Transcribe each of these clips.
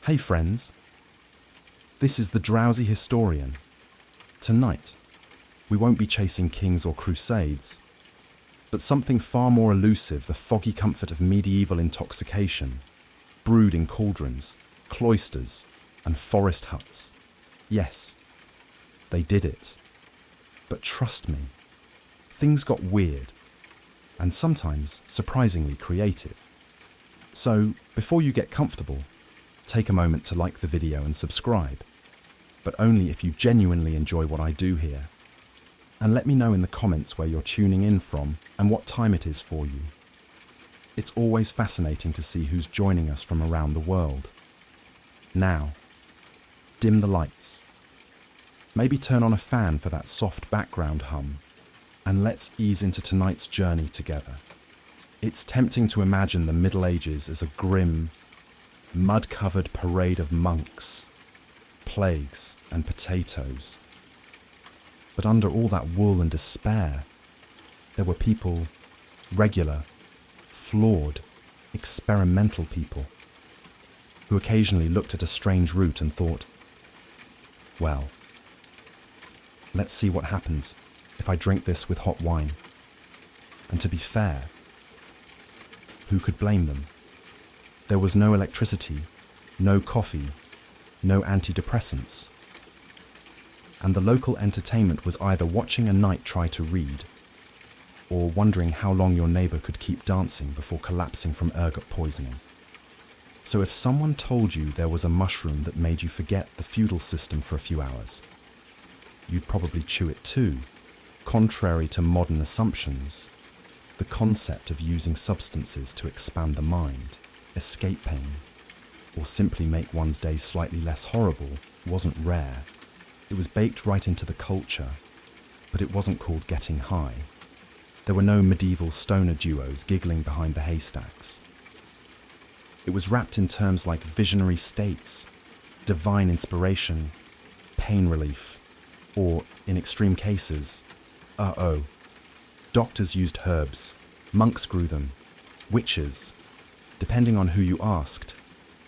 Hey friends, this is the Drowsy Historian. Tonight, we won't be chasing kings or crusades, but something far more elusive, the foggy comfort of medieval intoxication, brewed in cauldrons, cloisters, and forest huts. Yes, they did it. But trust me, things got weird, and sometimes surprisingly creative. So, before you get comfortable, take a moment to like the video and subscribe, but only if you genuinely enjoy what I do here. And let me know in the comments where you're tuning in from and what time it is for you. It's always fascinating to see who's joining us from around the world. Now, dim the lights. Maybe turn on a fan for that soft background hum, and let's ease into tonight's journey together. It's tempting to imagine the Middle Ages as a grim, mud-covered parade of monks, plagues, and potatoes. But under all that wool and despair, there were people, regular, flawed, experimental people, who occasionally looked at a strange route and thought, well, let's see what happens if I drink this with hot wine. And to be fair, who could blame them? There was no electricity, no coffee, no antidepressants. And the local entertainment was either watching a knight try to read, or wondering how long your neighbour could keep dancing before collapsing from ergot poisoning. So if someone told you there was a mushroom that made you forget the feudal system for a few hours, you'd probably chew it too. Contrary to modern assumptions, the concept of using substances to expand the mind, escape pain, or simply make one's day slightly less horrible wasn't rare. It was baked right into the culture, but it wasn't called getting high. There were no medieval stoner duos giggling behind the haystacks. It was wrapped in terms like visionary states, divine inspiration, pain relief, or, in extreme cases, doctors used herbs, monks grew them, witches, depending on who you asked,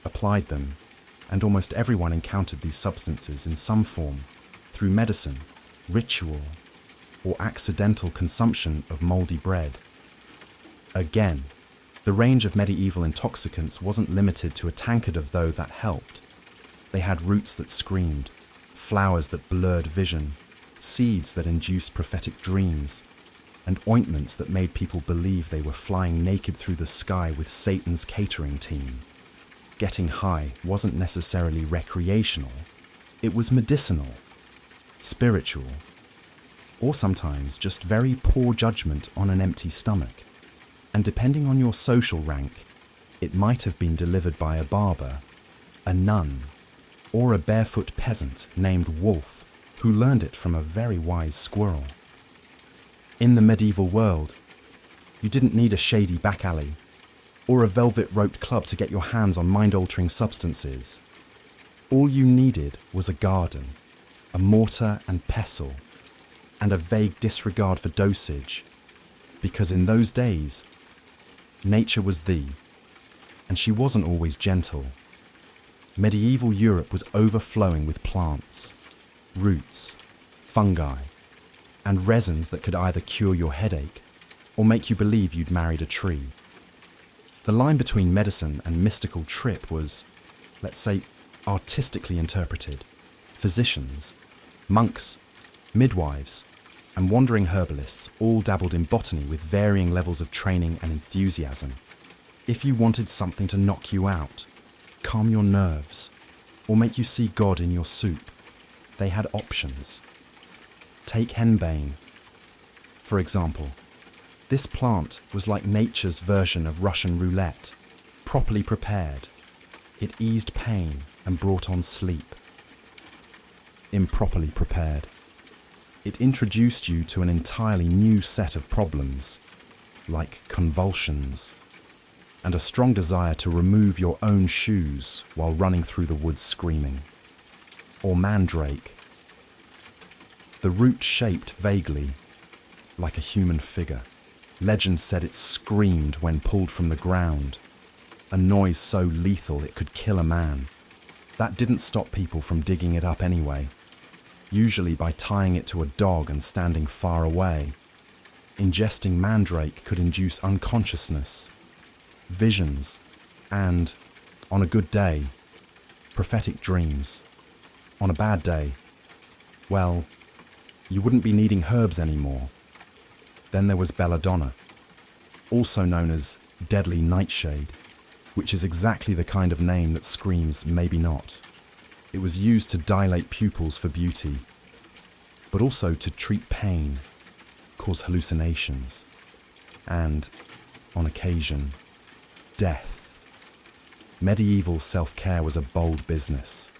applied them, and almost everyone encountered these substances in some form, through medicine, ritual, or accidental consumption of mouldy bread. Again, the range of medieval intoxicants wasn't limited to a tankard of though that helped. They had roots that screamed, flowers that blurred vision, seeds that induced prophetic dreams, and ointments that made people believe they were flying naked through the sky with Satan's catering team. Getting high wasn't necessarily recreational, it was medicinal, spiritual, or sometimes just very poor judgment on an empty stomach. And depending on your social rank, it might have been delivered by a barber, a nun, or a barefoot peasant named Wolf, who learned it from a very wise squirrel. In the medieval world, you didn't need a shady back alley or a velvet-roped club to get your hands on mind-altering substances. All you needed was a garden, a mortar and pestle, and a vague disregard for dosage, because in those days, nature was thee, and she wasn't always gentle. Medieval Europe was overflowing with plants, roots, fungi, and resins that could either cure your headache or make you believe you'd married a tree. The line between medicine and mystical trip was, let's say, artistically interpreted. Physicians, monks, midwives, and wandering herbalists all dabbled in botany with varying levels of training and enthusiasm. If you wanted something to knock you out, calm your nerves, or make you see God in your soup, they had options. Take henbane, for example. This plant was like nature's version of Russian roulette, properly prepared. It eased pain and brought on sleep. Improperly prepared, it introduced you to an entirely new set of problems, like convulsions, and a strong desire to remove your own shoes while running through the woods screaming. Or mandrake. The root shaped vaguely, like a human figure. Legend said it screamed when pulled from the ground, a noise so lethal it could kill a man. That didn't stop people from digging it up anyway, usually by tying it to a dog and standing far away. Ingesting mandrake could induce unconsciousness, visions, and, on a good day, prophetic dreams. On a bad day, well, you wouldn't be needing herbs anymore. Then there was belladonna, also known as deadly nightshade, which is exactly the kind of name that screams maybe not. It was used to dilate pupils for beauty, but also to treat pain, cause hallucinations, and, on occasion, death. Medieval self-care was a bold business.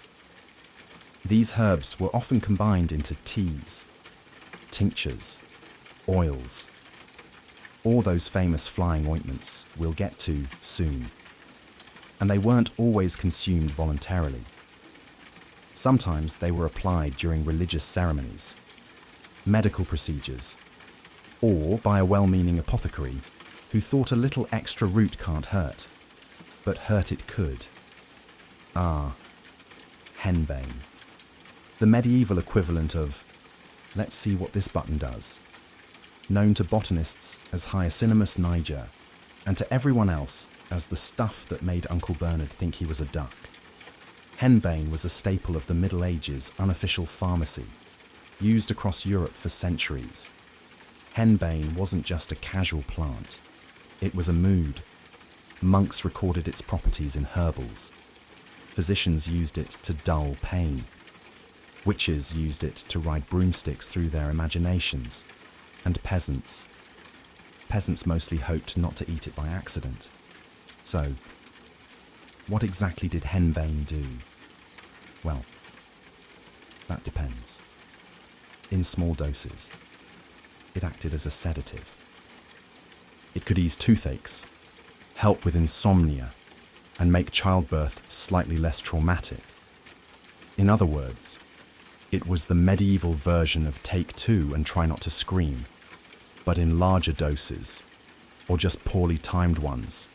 These herbs were often combined into teas, tinctures, oils, or those famous flying ointments we'll get to soon. And they weren't always consumed voluntarily. Sometimes they were applied during religious ceremonies, medical procedures, or by a well-meaning apothecary who thought a little extra root can't hurt, but hurt it could. Henbane. The medieval equivalent of, let's see what this button does, known to botanists as Hyacinamus niger, and to everyone else as the stuff that made Uncle Bernard think he was a duck. Henbane was a staple of the Middle Ages unofficial pharmacy, used across Europe for centuries. Henbane wasn't just a casual plant, it was a mood. Monks recorded its properties in herbals. Physicians used it to dull pain. Witches used it to ride broomsticks through their imaginations. And peasants mostly hoped not to eat it by accident. So, what exactly did henbane do? Well, that depends. In small doses, it acted as a sedative. It could ease toothaches, help with insomnia, and make childbirth slightly less traumatic. In other words, it was the medieval version of take two and try not to scream, but in larger doses, or just poorly timed ones.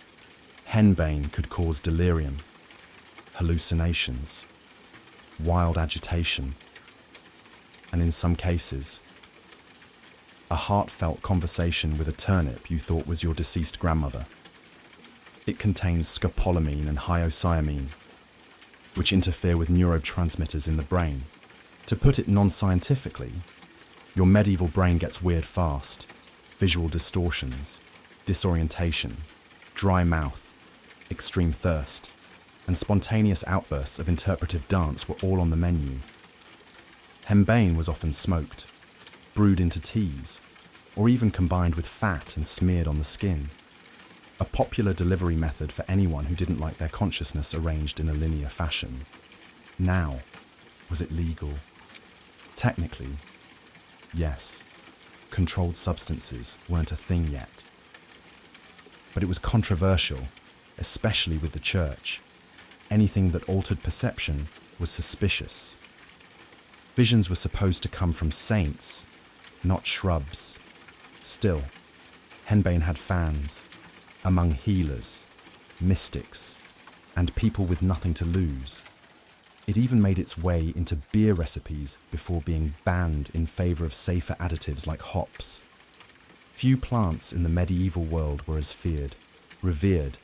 Henbane could cause delirium, hallucinations, wild agitation, and in some cases, a heartfelt conversation with a turnip you thought was your deceased grandmother. It contains scopolamine and hyoscyamine, which interfere with neurotransmitters in the brain. To put it non-scientifically, your medieval brain gets weird fast. Visual distortions, disorientation, dry mouth, extreme thirst, and spontaneous outbursts of interpretive dance were all on the menu. Henbane was often smoked, brewed into teas, or even combined with fat and smeared on the skin. A popular delivery method for anyone who didn't like their consciousness arranged in a linear fashion. Now, was it legal? Technically, yes. Controlled substances weren't a thing yet. But it was controversial, especially with the church. Anything that altered perception was suspicious. Visions were supposed to come from saints, not shrubs. Still, henbane had fans among healers, mystics, and people with nothing to lose. It even made its way into beer recipes before being banned in favour of safer additives like hops. Few plants in the medieval world were as feared, revered,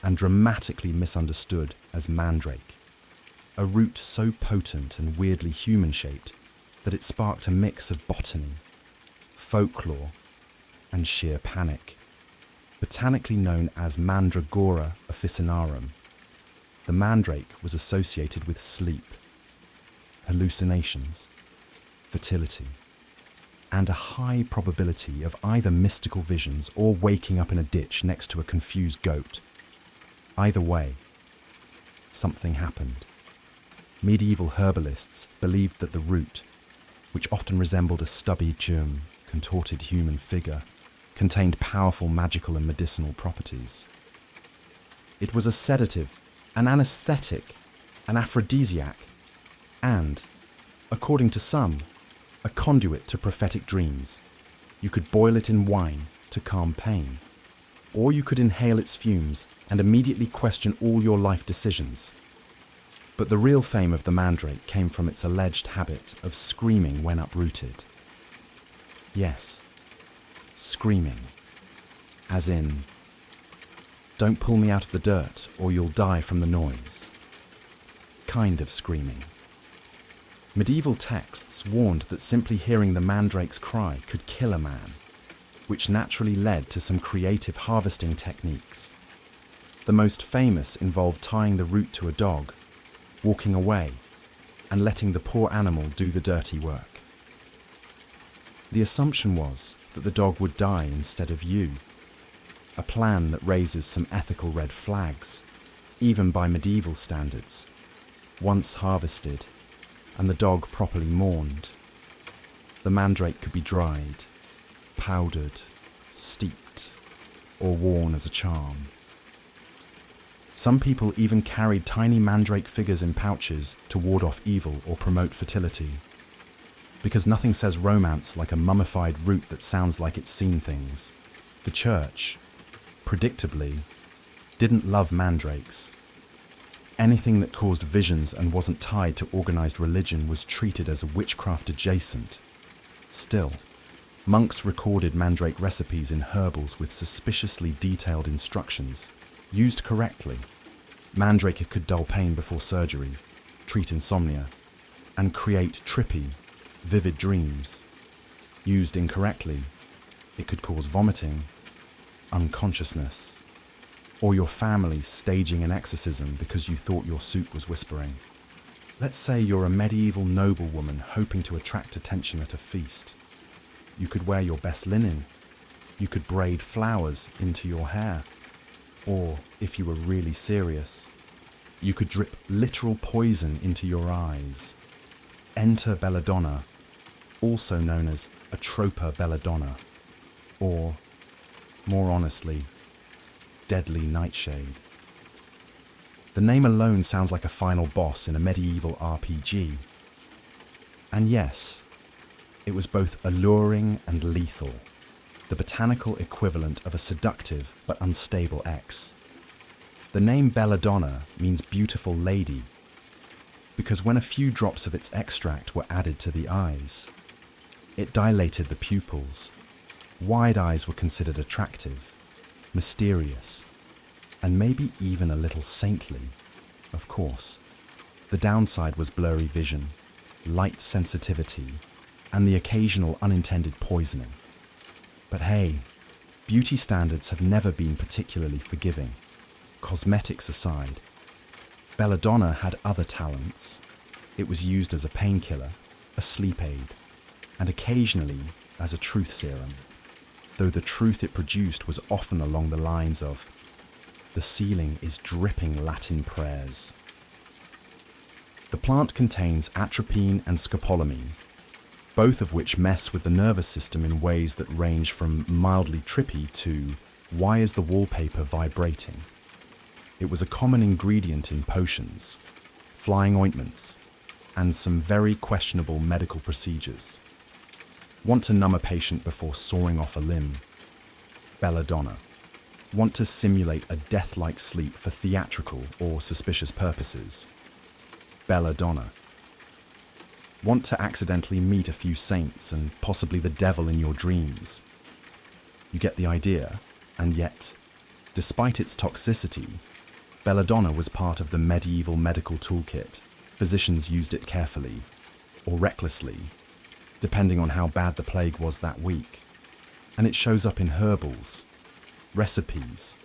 and dramatically misunderstood as mandrake, a root so potent and weirdly human-shaped that it sparked a mix of botany, folklore, and sheer panic. Botanically known as Mandragora officinarum, the mandrake was associated with sleep, hallucinations, fertility, and a high probability of either mystical visions or waking up in a ditch next to a confused goat. Either way, something happened. Medieval herbalists believed that the root, which often resembled a stubby, contorted human figure, contained powerful magical and medicinal properties. It was a sedative, an anesthetic, an aphrodisiac, and, according to some, a conduit to prophetic dreams. You could boil it in wine to calm pain, or you could inhale its fumes and immediately question all your life decisions. But the real fame of the mandrake came from its alleged habit of screaming when uprooted. Yes, screaming. As in, don't pull me out of the dirt or you'll die from the noise. Kind of screaming. Medieval texts warned that simply hearing the mandrake's cry could kill a man, which naturally led to some creative harvesting techniques. The most famous involved tying the root to a dog, walking away, and letting the poor animal do the dirty work. The assumption was that the dog would die instead of you, a plan that raises some ethical red flags, even by medieval standards. Once harvested, and the dog properly mourned, the mandrake could be dried, powdered, steeped, or worn as a charm. Some people even carried tiny mandrake figures in pouches to ward off evil or promote fertility. Because nothing says romance like a mummified root that sounds like it's seen things, the church, predictably, didn't love mandrakes. Anything that caused visions and wasn't tied to organized religion was treated as witchcraft adjacent. Still, monks recorded mandrake recipes in herbals with suspiciously detailed instructions. Used correctly, mandrake could dull pain before surgery, treat insomnia, and create trippy, vivid dreams. Used incorrectly, it could cause vomiting, unconsciousness, or your family staging an exorcism because you thought your suit was whispering. Let's say you're a medieval noblewoman hoping to attract attention at a feast. You could wear your best linen. You could braid flowers into your hair. Or, if you were really serious, you could drip literal poison into your eyes. Enter belladonna, also known as atropa belladonna, or, more honestly, deadly nightshade. The name alone sounds like a final boss in a medieval RPG. And yes, it was both alluring and lethal, the botanical equivalent of a seductive but unstable ex. The name belladonna means beautiful lady, because when a few drops of its extract were added to the eyes, it dilated the pupils. Wide eyes were considered attractive, mysterious, and maybe even a little saintly, of course. The downside was blurry vision, light sensitivity, and the occasional unintended poisoning. But hey, beauty standards have never been particularly forgiving. Cosmetics aside, belladonna had other talents. It was used as a painkiller, a sleep aid, and occasionally as a truth serum, though the truth it produced was often along the lines of, the ceiling is dripping Latin prayers. The plant contains atropine and scopolamine, both of which mess with the nervous system in ways that range from mildly trippy to, why is the wallpaper vibrating? It was a common ingredient in potions, flying ointments, and some very questionable medical procedures. Want to numb a patient before sawing off a limb? Belladonna. Want to simulate a death-like sleep for theatrical or suspicious purposes? Belladonna. Want to accidentally meet a few saints and possibly the devil in your dreams? You get the idea, and yet, despite its toxicity, belladonna was part of the medieval medical toolkit. Physicians used it carefully, or recklessly, depending on how bad the plague was that week. And it shows up in herbals, recipes,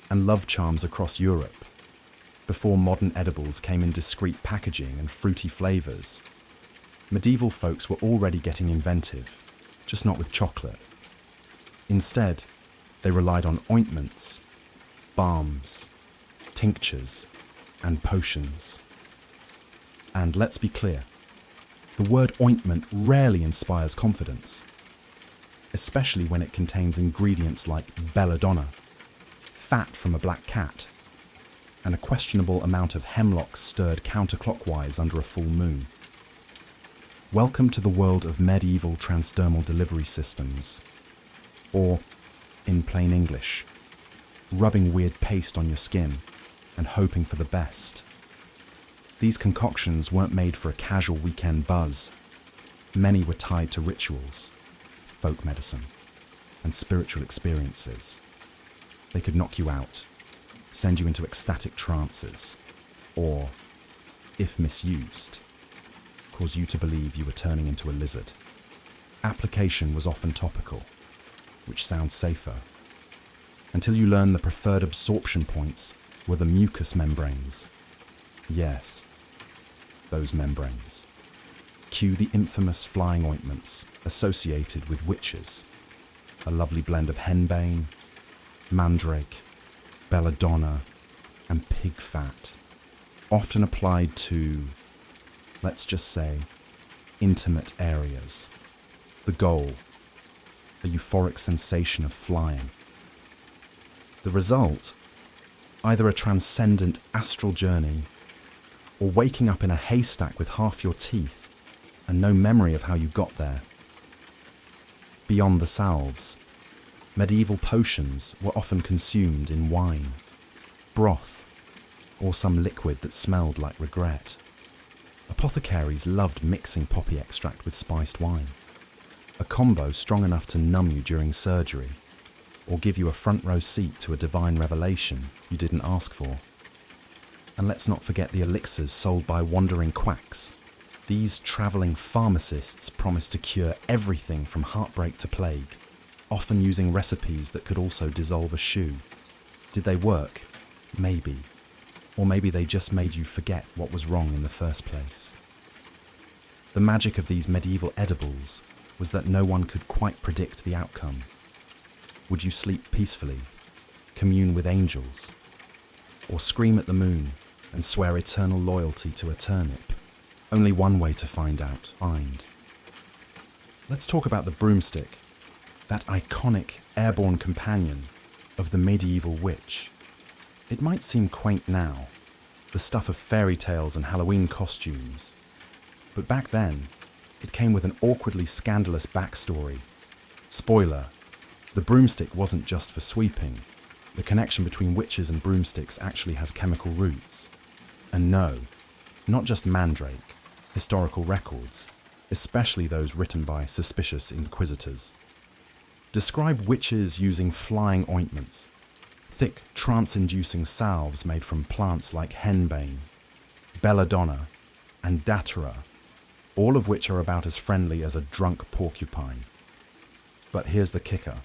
and love charms across Europe, before modern edibles came in discreet packaging and fruity flavors. Medieval folks were already getting inventive, just not with chocolate. Instead, they relied on ointments, balms, tinctures, and potions. And let's be clear, the word ointment rarely inspires confidence, especially when it contains ingredients like belladonna, fat from a black cat, and a questionable amount of hemlock stirred counterclockwise under a full moon. Welcome to the world of medieval transdermal delivery systems, or, in plain English, rubbing weird paste on your skin and hoping for the best. These concoctions weren't made for a casual weekend buzz. Many were tied to rituals, folk medicine, and spiritual experiences. They could knock you out, send you into ecstatic trances, or, if misused, cause you to believe you were turning into a lizard. Application was often topical, which sounds safer, until you learn the preferred absorption points were the mucous membranes. Yes, those membranes. Cue the infamous flying ointments associated with witches, a lovely blend of henbane, mandrake, belladonna, and pig fat, often applied to, let's just say, intimate areas. The goal, a euphoric sensation of flying. The result, either a transcendent astral journey or waking up in a haystack with half your teeth and no memory of how you got there. Beyond the salves, medieval potions were often consumed in wine, broth, or some liquid that smelled like regret. Apothecaries loved mixing poppy extract with spiced wine, a combo strong enough to numb you during surgery, or give you a front row seat to a divine revelation you didn't ask for. And let's not forget the elixirs sold by wandering quacks. These travelling pharmacists promised to cure everything from heartbreak to plague, often using recipes that could also dissolve a shoe. Did they work? Maybe. Or maybe they just made you forget what was wrong in the first place. The magic of these medieval edibles was that no one could quite predict the outcome. Would you sleep peacefully, commune with angels, or scream at the moon and swear eternal loyalty to a turnip? Only one way to find out. Let's talk about the broomstick, that iconic airborne companion of the medieval witch. It might seem quaint now, the stuff of fairy tales and Halloween costumes, but back then, it came with an awkwardly scandalous backstory. Spoiler, the broomstick wasn't just for sweeping. The connection between witches and broomsticks actually has chemical roots. And no, not just mandrake, historical records, especially those written by suspicious inquisitors, describe witches using flying ointments, thick trance-inducing salves made from plants like henbane, belladonna, and datura, all of which are about as friendly as a drunk porcupine. But here's the kicker.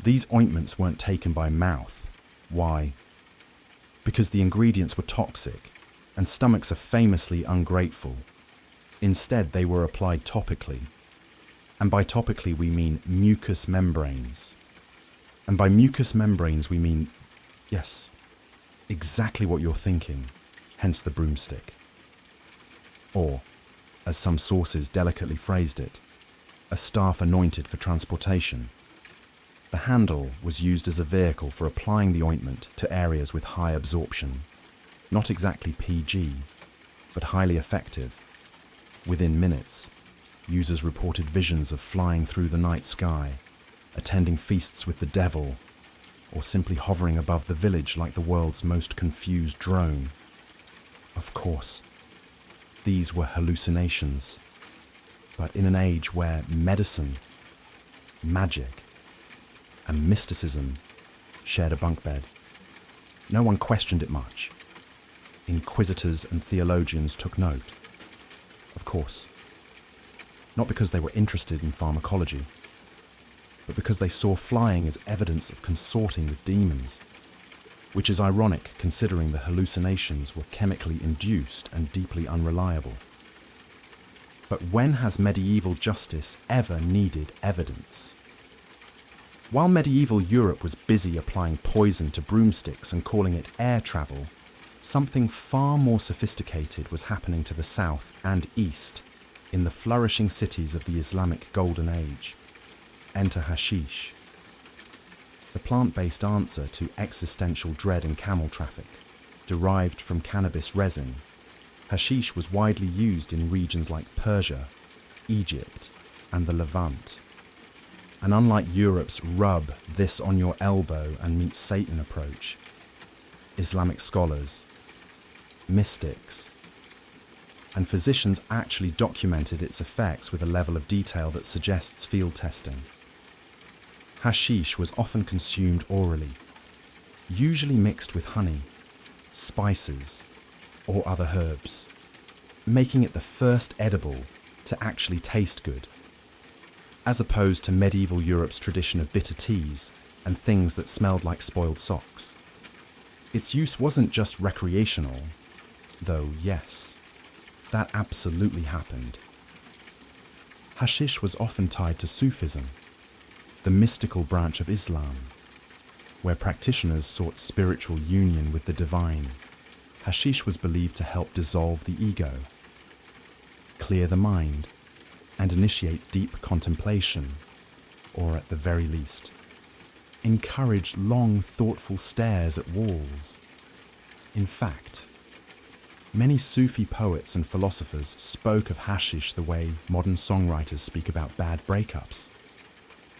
These ointments weren't taken by mouth. Why? Because the ingredients were toxic, and stomachs are famously ungrateful. Instead, they were applied topically. And by topically, we mean mucous membranes. And by mucous membranes, we mean, yes, exactly what you're thinking, hence the broomstick. Or, as some sources delicately phrased it, a staff anointed for transportation. The handle was used as a vehicle for applying the ointment to areas with high absorption. Not exactly PG, but highly effective. Within minutes, users reported visions of flying through the night sky, attending feasts with the devil, or simply hovering above the village like the world's most confused drone. Of course, these were hallucinations, but in an age where medicine, magic, and mysticism shared a bunk bed, no one questioned it much. Inquisitors and theologians took note. Of course, not because they were interested in pharmacology, but because they saw flying as evidence of consorting with demons, which is ironic considering the hallucinations were chemically induced and deeply unreliable. But when has medieval justice ever needed evidence? While medieval Europe was busy applying poison to broomsticks and calling it air travel, something far more sophisticated was happening to the south and east, in the flourishing cities of the Islamic Golden Age. Enter hashish, the plant-based answer to existential dread in camel traffic. Derived from cannabis resin, hashish was widely used in regions like Persia, Egypt, and the Levant. And unlike Europe's rub this on your elbow and meet Satan approach, Islamic scholars, mystics. And physicians actually documented its effects with a level of detail that suggests field testing. Hashish was often consumed orally, usually mixed with honey, spices, or other herbs, making it the first edible to actually taste good, as opposed to medieval Europe's tradition of bitter teas and things that smelled like spoiled socks. Its use wasn't just recreational, though yes, that absolutely happened. Hashish was often tied to Sufism, the mystical branch of Islam, where practitioners sought spiritual union with the divine. Hashish was believed to help dissolve the ego, clear the mind, and initiate deep contemplation, or at the very least, encourage long, thoughtful stares at walls. In fact, many Sufi poets and philosophers spoke of hashish the way modern songwriters speak about bad breakups,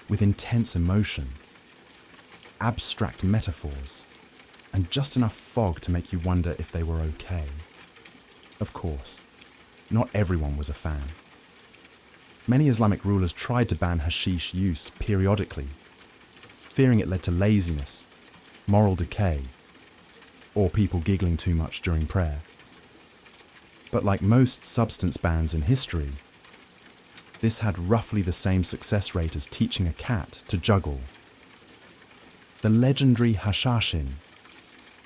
with intense emotion, abstract metaphors, and just enough fog to make you wonder if they were okay. Of course, not everyone was a fan. Many Islamic rulers tried to ban hashish use periodically, fearing it led to laziness, moral decay, or people giggling too much during prayer. But like most substance bans in history, this had roughly the same success rate as teaching a cat to juggle. The legendary Hashashin,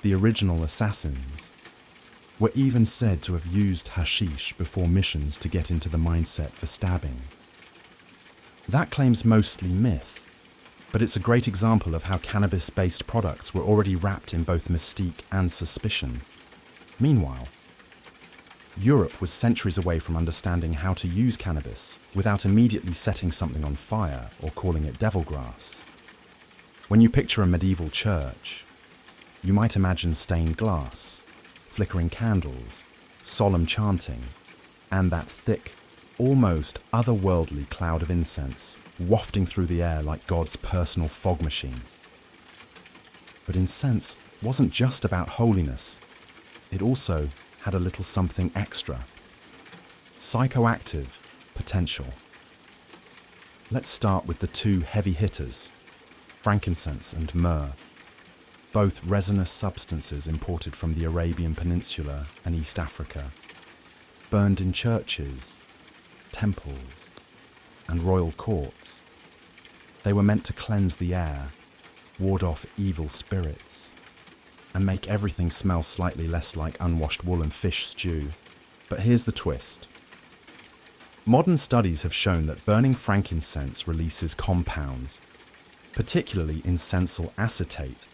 the original assassins, were even said to have used hashish before missions to get into the mindset for stabbing. That claim's mostly myth, but it's a great example of how cannabis-based products were already wrapped in both mystique and suspicion. Meanwhile, Europe was centuries away from understanding how to use cannabis without immediately setting something on fire or calling it devil grass. When you picture a medieval church, you might imagine stained glass, flickering candles, solemn chanting, and that thick, almost otherworldly cloud of incense wafting through the air like God's personal fog machine. But incense wasn't just about holiness. It also had a little something extra. Psychoactive potential. Let's start with the two heavy hitters, frankincense and myrrh, both resinous substances imported from the Arabian Peninsula and East Africa, burned in churches, temples, and royal courts. They were meant to cleanse the air, ward off evil spirits, and make everything smell slightly less like unwashed wool and fish stew. But here's the twist. Modern studies have shown that burning frankincense releases compounds, particularly incensyl acetate,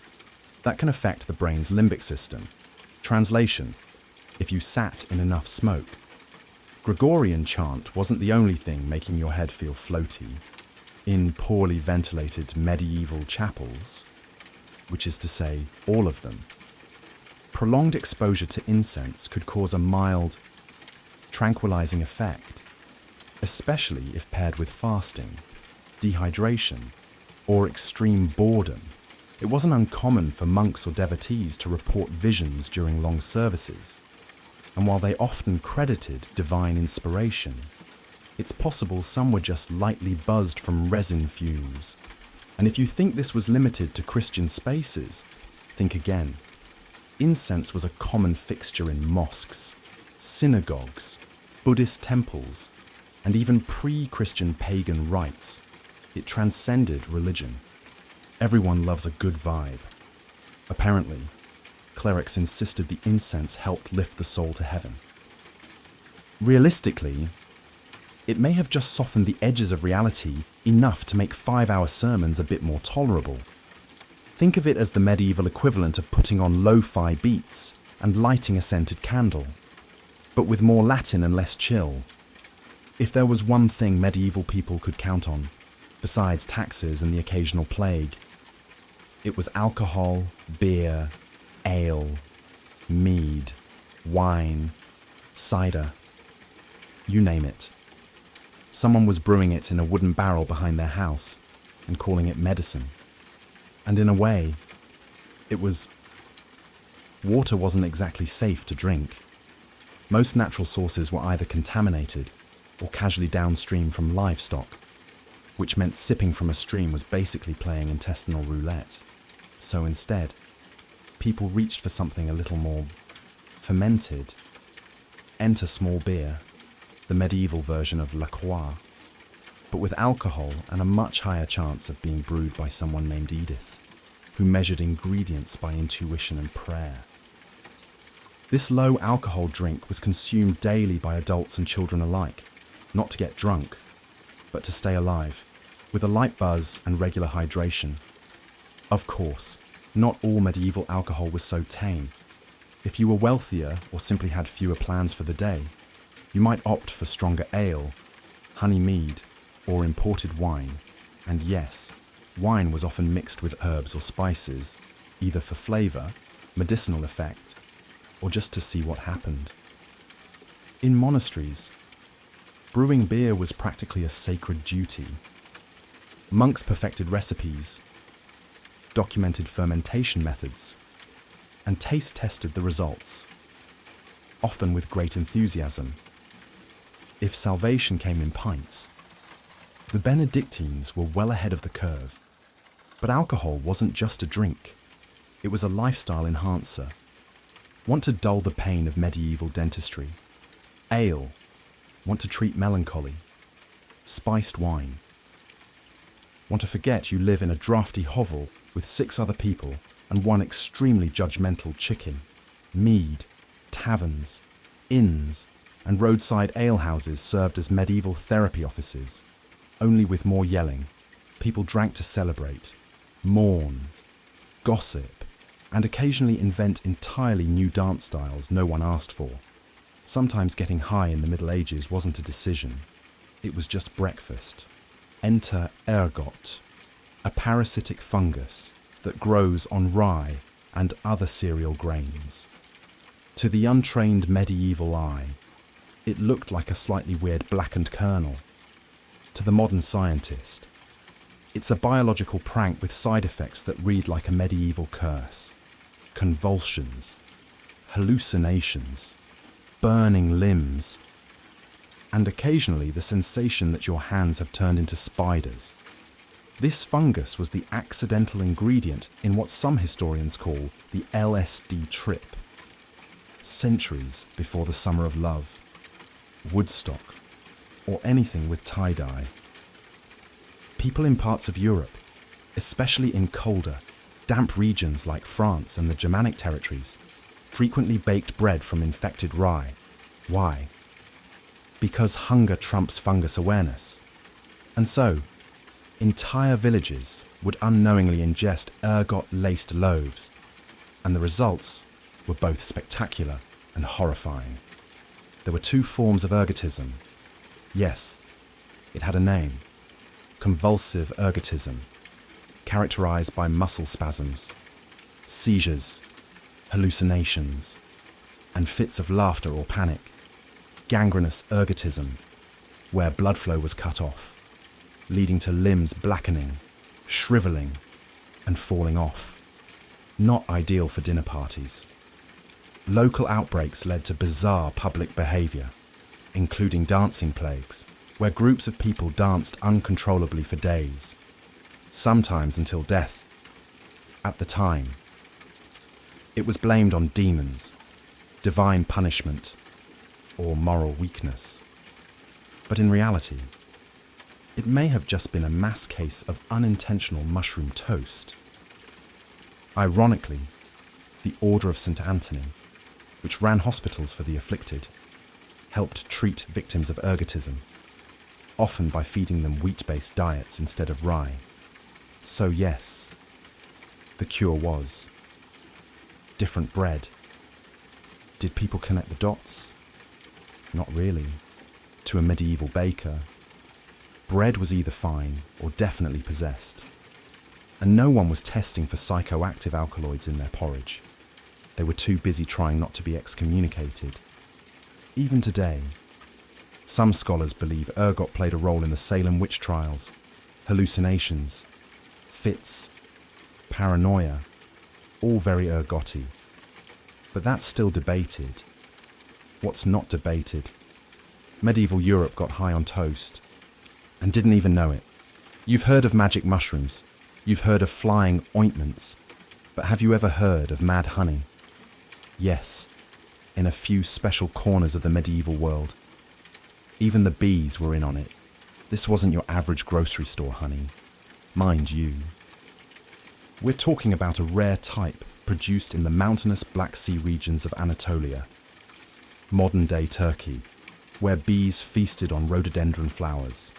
that can affect the brain's limbic system. Translation: if you sat in enough smoke. Gregorian chant wasn't the only thing making your head feel floaty. In poorly ventilated medieval chapels, which is to say, all of them, prolonged exposure to incense could cause a mild, tranquilizing effect, especially if paired with fasting, dehydration, or extreme boredom. It wasn't uncommon for monks or devotees to report visions during long services, and while they often credited divine inspiration, it's possible some were just lightly buzzed from resin fumes. And if you think this was limited to Christian spaces, think again. Incense was a common fixture in mosques, synagogues, Buddhist temples, and even pre-Christian pagan rites. It transcended religion. Everyone loves a good vibe. Apparently, clerics insisted the incense helped lift the soul to heaven. Realistically, it may have just softened the edges of reality enough to make 5-hour sermons a bit more tolerable. Think of it as the medieval equivalent of putting on lo-fi beats and lighting a scented candle, but with more Latin and less chill. If there was one thing medieval people could count on, besides taxes and the occasional plague, it was alcohol, beer, ale, mead, wine, cider, you name it. Someone was brewing it in a wooden barrel behind their house and calling it medicine. And in a way, it was Water wasn't exactly safe to drink. Most natural sources were either contaminated or casually downstream from livestock, which meant sipping from a stream was basically playing intestinal roulette. So instead, people reached for something a little more fermented. Enter small beer, the medieval version of La Croix, but with alcohol and a much higher chance of being brewed by someone named Edith, who measured ingredients by intuition and prayer. This low alcohol drink was consumed daily by adults and children alike, not to get drunk, but to stay alive, with a light buzz and regular hydration. Of course, not all medieval alcohol was so tame. If you were wealthier or simply had fewer plans for the day, you might opt for stronger ale, honey mead, or imported wine. And yes, wine was often mixed with herbs or spices, either for flavor, medicinal effect, or just to see what happened. In monasteries, brewing beer was practically a sacred duty. Monks perfected recipes, documented fermentation methods, and taste tested the results, often with great enthusiasm. If salvation came in pints, the Benedictines were well ahead of the curve. But alcohol wasn't just a drink, it was a lifestyle enhancer. Want to dull the pain of medieval dentistry? Ale. Want to treat melancholy? Spiced wine. Want to forget you live in a drafty hovel with 6 other people and one extremely judgmental chicken? Mead, taverns, inns, and roadside alehouses served as medieval therapy offices, only with more yelling. People drank to celebrate, mourn, gossip, and occasionally invent entirely new dance styles no one asked for. Sometimes getting high in the Middle Ages wasn't a decision, it was just breakfast. Enter ergot, a parasitic fungus that grows on rye and other cereal grains. To the untrained medieval eye, it looked like a slightly weird blackened kernel. To the modern scientist, it's a biological prank with side effects that read like a medieval curse. Convulsions, hallucinations, burning limbs, and occasionally the sensation that your hands have turned into spiders. This fungus was the accidental ingredient in what some historians call the LSD trip. Centuries before the Summer of Love, Woodstock, or anything with tie-dye. People in parts of Europe, especially in colder, damp regions like France and the Germanic territories, frequently baked bread from infected rye. Why? Because hunger trumps fungus awareness. And so, entire villages would unknowingly ingest ergot-laced loaves, and the results were both spectacular and horrifying. There were 2 forms of ergotism. Yes, it had a name: convulsive ergotism, characterized by muscle spasms, seizures, hallucinations, and fits of laughter or panic. Gangrenous ergotism, where blood flow was cut off, leading to limbs blackening, shriveling, and falling off. Not ideal for dinner parties. Local outbreaks led to bizarre public behavior, including dancing plagues, where groups of people danced uncontrollably for days, sometimes until death. At the time, it was blamed on demons, divine punishment, or moral weakness. But in reality, it may have just been a mass case of unintentional mushroom toast. Ironically, the Order of St. Anthony, which ran hospitals for the afflicted, helped treat victims of ergotism, often by feeding them wheat-based diets instead of rye. So yes, the cure was different bread. Did people connect the dots? Not really. To a medieval baker, bread was either fine or definitely possessed. And no one was testing for psychoactive alkaloids in their porridge. They were too busy trying not to be excommunicated. Even today, some scholars believe ergot played a role in the Salem witch trials, hallucinations, fits, paranoia, all very ergoty. But that's still debated. What's not debated? Medieval Europe got high on toast and didn't even know it. You've heard of magic mushrooms. You've heard of flying ointments. But have you ever heard of mad honey? Yes, in a few special corners of the medieval world. Even the bees were in on it. This wasn't your average grocery store honey. Mind you. We're talking about a rare type produced in the mountainous Black Sea regions of Anatolia, modern-day Turkey, where bees feasted on rhododendron flowers.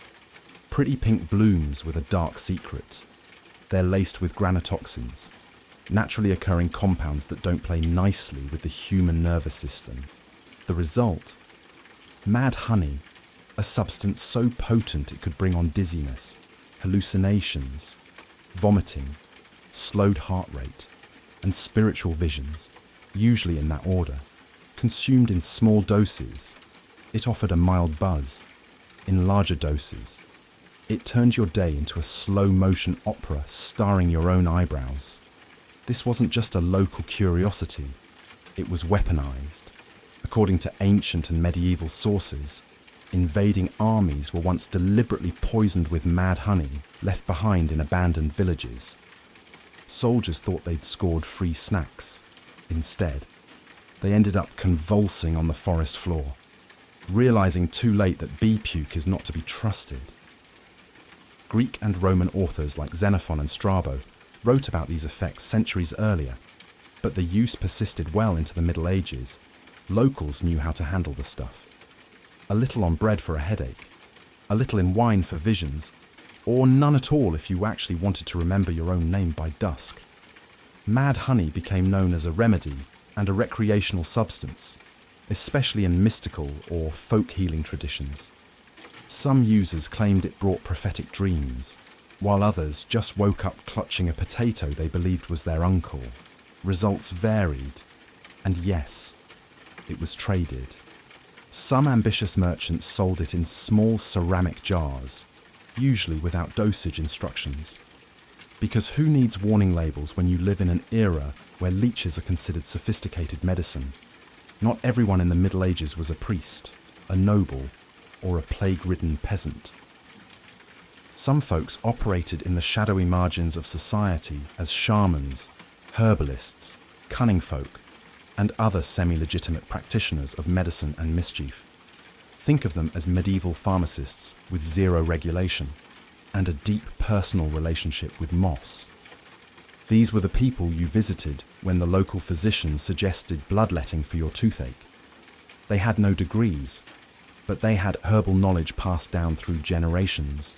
Pretty pink blooms with a dark secret. They're laced with granitoxins, naturally occurring compounds that don't play nicely with the human nervous system. The result? Mad honey, a substance so potent it could bring on dizziness, hallucinations, vomiting, slowed heart rate, and spiritual visions, usually in that order. Consumed in small doses, it offered a mild buzz. In larger doses, it turned your day into a slow-motion opera starring your own eyebrows. This wasn't just a local curiosity, it was weaponized. According to ancient and medieval sources, invading armies were once deliberately poisoned with mad honey left behind in abandoned villages. Soldiers thought they'd scored free snacks. Instead, they ended up convulsing on the forest floor, realizing too late that bee puke is not to be trusted. Greek and Roman authors like Xenophon and Strabo wrote about these effects centuries earlier, but the use persisted well into the Middle Ages. Locals knew how to handle the stuff. A little on bread for a headache, a little in wine for visions, or none at all if you actually wanted to remember your own name by dusk. Mad honey became known as a remedy and a recreational substance, especially in mystical or folk healing traditions. Some users claimed it brought prophetic dreams, while others just woke up clutching a potato they believed was their uncle. Results varied, and yes, it was traded. Some ambitious merchants sold it in small ceramic jars, usually without dosage instructions. Because who needs warning labels when you live in an era where leeches are considered sophisticated medicine? Not everyone in the Middle Ages was a priest, a noble, or a plague-ridden peasant. Some folks operated in the shadowy margins of society as shamans, herbalists, cunning folk, and other semi-legitimate practitioners of medicine and mischief. Think of them as medieval pharmacists with zero regulation and a deep personal relationship with moss. These were the people you visited when the local physician suggested bloodletting for your toothache. They had no degrees, but they had herbal knowledge passed down through generations,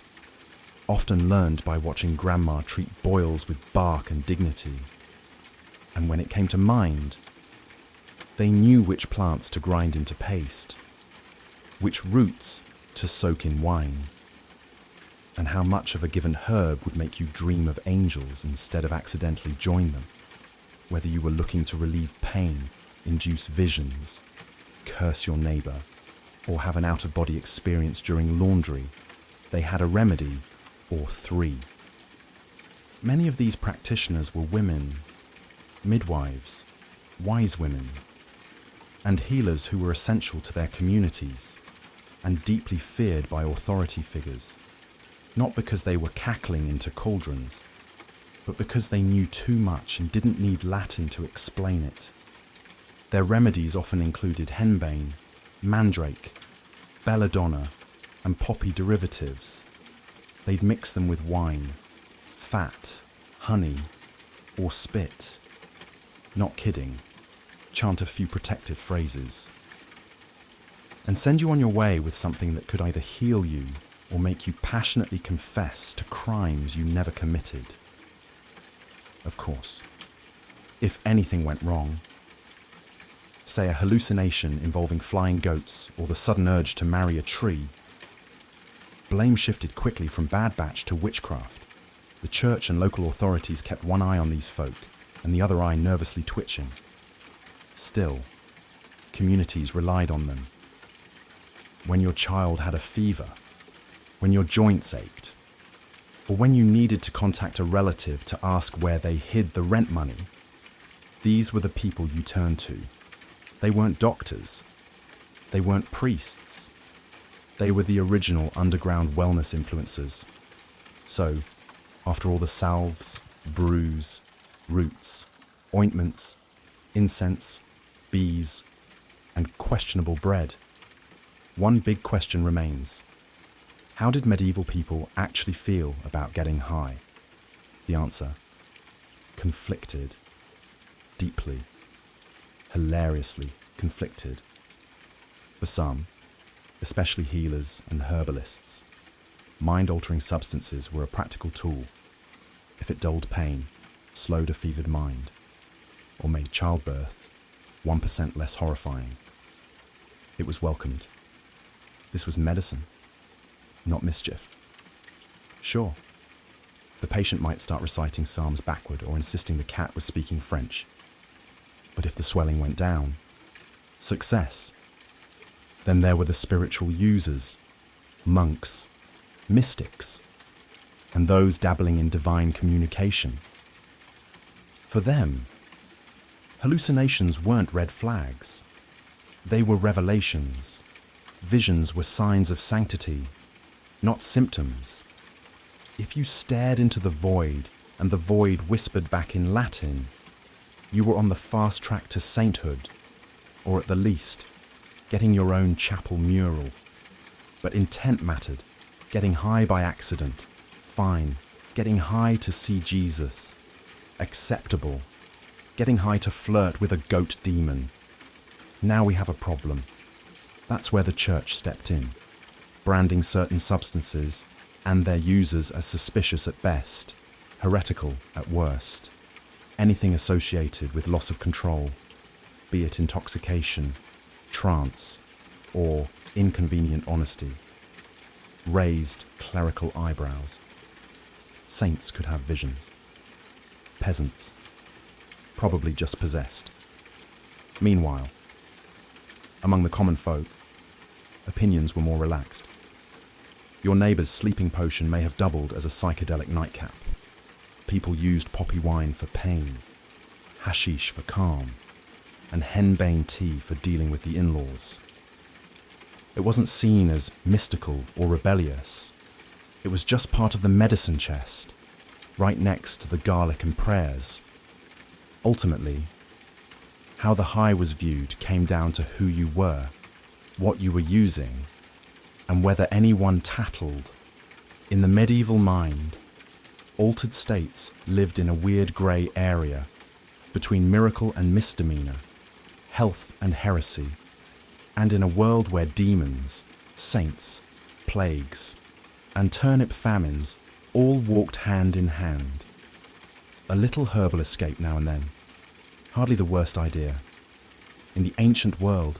often learned by watching grandma treat boils with bark and dignity. And when it came to mind, they knew which plants to grind into paste, which roots to soak in wine, and how much of a given herb would make you dream of angels instead of accidentally join them. Whether you were looking to relieve pain, induce visions, curse your neighbor, or have an out-of-body experience during laundry, they had a remedy or three. Many of these practitioners were women, midwives, wise women, and healers who were essential to their communities and deeply feared by authority figures, not because they were cackling into cauldrons, but because they knew too much and didn't need Latin to explain it. Their remedies often included henbane, mandrake, belladonna, and poppy derivatives. They'd mix them with wine, fat, honey, or spit. Not kidding. Chant a few protective phrases. And send you on your way with something that could either heal you or make you passionately confess to crimes you never committed. Of course, if anything went wrong, say a hallucination involving flying goats or the sudden urge to marry a tree, blame shifted quickly from Bad Batch to witchcraft. The church and local authorities kept one eye on these folk and the other eye nervously twitching. Still, communities relied on them. When your child had a fever, when your joints ached, or when you needed to contact a relative to ask where they hid the rent money, These were the people you turned to. They weren't doctors. They weren't priests. They were the original underground wellness influencers. So, after all the salves, brews, roots, ointments, incense, bees, and questionable bread, one big question remains. How did medieval people actually feel about getting high? The answer: conflicted. Deeply, hilariously conflicted. For some, especially healers and herbalists, mind-altering substances were a practical tool. If it dulled pain, slowed a fevered mind, or made childbirth 1% less horrifying, it was welcomed. This was medicine, not mischief. Sure, the patient might start reciting psalms backward or insisting the cat was speaking French. But if the swelling went down, success. Then there were the spiritual users, monks, mystics, and those dabbling in divine communication. For them, hallucinations weren't red flags. They were revelations. Visions were signs of sanctity, not symptoms. If you stared into the void and the void whispered back in Latin, you were on the fast track to sainthood, or at the least, getting your own chapel mural. But intent mattered. Getting high by accident, fine. Getting high to see Jesus, acceptable. Getting high to flirt with a goat demon. Now we have a problem. That's where the church stepped in, branding certain substances and their users as suspicious at best, heretical at worst. Anything associated with loss of control, be it intoxication, trance, or inconvenient honesty, raised clerical eyebrows. Saints could have visions. Peasants, probably just possessed. Meanwhile, among the common folk, opinions were more relaxed. Your neighbour's sleeping potion may have doubled as a psychedelic nightcap. People used poppy wine for pain, hashish for calm, and henbane tea for dealing with the in-laws. It wasn't seen as mystical or rebellious. It was just part of the medicine chest, right next to the garlic and prayers. Ultimately, how the high was viewed came down to who you were, what you were using, and whether anyone tattled. In the medieval mind, altered states lived in a weird grey area between miracle and misdemeanor, health and heresy, and in a world where demons, saints, plagues, and turnip famines all walked hand in hand. A little herbal escape now and then, hardly the worst idea. In the ancient world,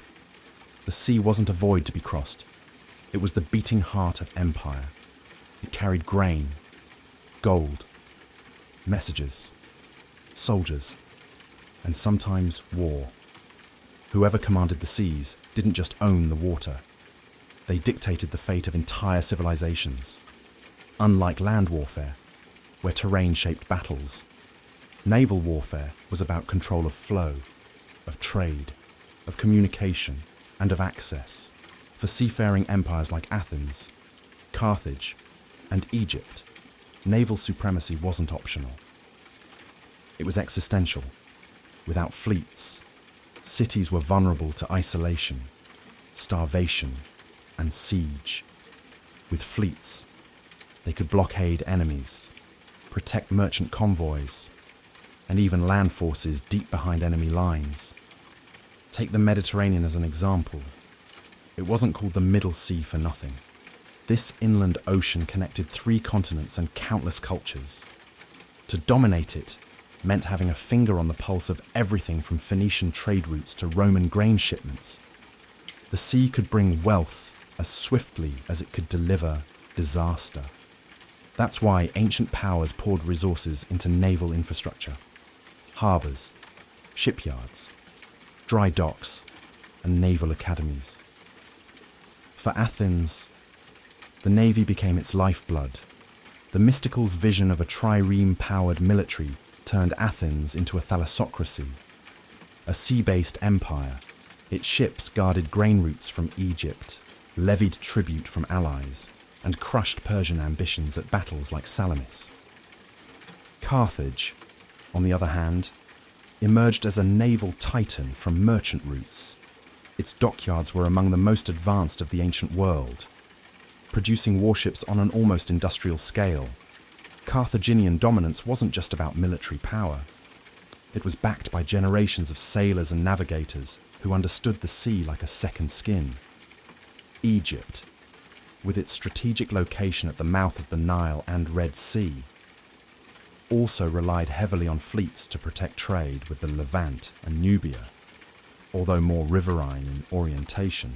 the sea wasn't a void to be crossed. It was the beating heart of empire. It carried grain, gold, messages, soldiers, and sometimes war. Whoever commanded the seas didn't just own the water. They dictated the fate of entire civilizations. Unlike land warfare, where terrain shaped battles, naval warfare was about control of flow, of trade, of communication, and of access. For seafaring empires like Athens, Carthage, and Egypt, naval supremacy wasn't optional. It was existential. Without fleets, cities were vulnerable to isolation, starvation, and siege. With fleets, they could blockade enemies, protect merchant convoys, and even land forces deep behind enemy lines. Take the Mediterranean as an example. It wasn't called the Middle Sea for nothing. This inland ocean connected 3 continents and countless cultures. To dominate it meant having a finger on the pulse of everything from Phoenician trade routes to Roman grain shipments. The sea could bring wealth as swiftly as it could deliver disaster. That's why ancient powers poured resources into naval infrastructure, harbours, shipyards, dry docks, and naval academies. For Athens, the navy became its lifeblood. The mystical's vision of a trireme-powered military turned Athens into a thalassocracy, a sea-based empire. Its ships guarded grain routes from Egypt, levied tribute from allies, and crushed Persian ambitions at battles like Salamis. Carthage, on the other hand, emerged as a naval titan from merchant routes. Its dockyards were among the most advanced of the ancient world, producing warships on an almost industrial scale. Carthaginian dominance wasn't just about military power. It was backed by generations of sailors and navigators who understood the sea like a second skin. Egypt, with its strategic location at the mouth of the Nile and Red Sea, also relied heavily on fleets to protect trade with the Levant and Nubia. Although more riverine in orientation,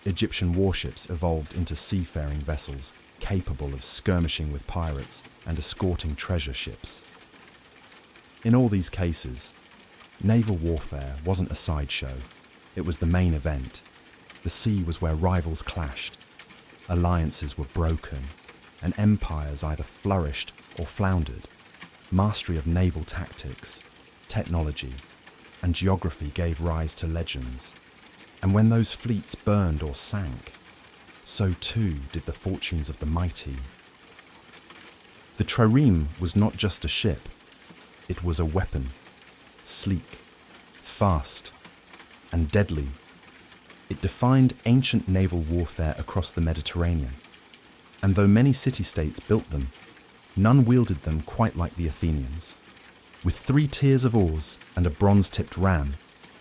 Egyptian warships evolved into seafaring vessels capable of skirmishing with pirates and escorting treasure ships. In all these cases, naval warfare wasn't a sideshow, it was the main event. The sea was where rivals clashed, alliances were broken, and empires either flourished or floundered. Mastery of naval tactics, technology, and geography gave rise to legends. And when those fleets burned or sank, so too did the fortunes of the mighty. The trireme was not just a ship, it was a weapon, sleek, fast, and deadly. It defined ancient naval warfare across the Mediterranean, and though many city-states built them, none wielded them quite like the Athenians. With 3 tiers of oars and a bronze-tipped ram,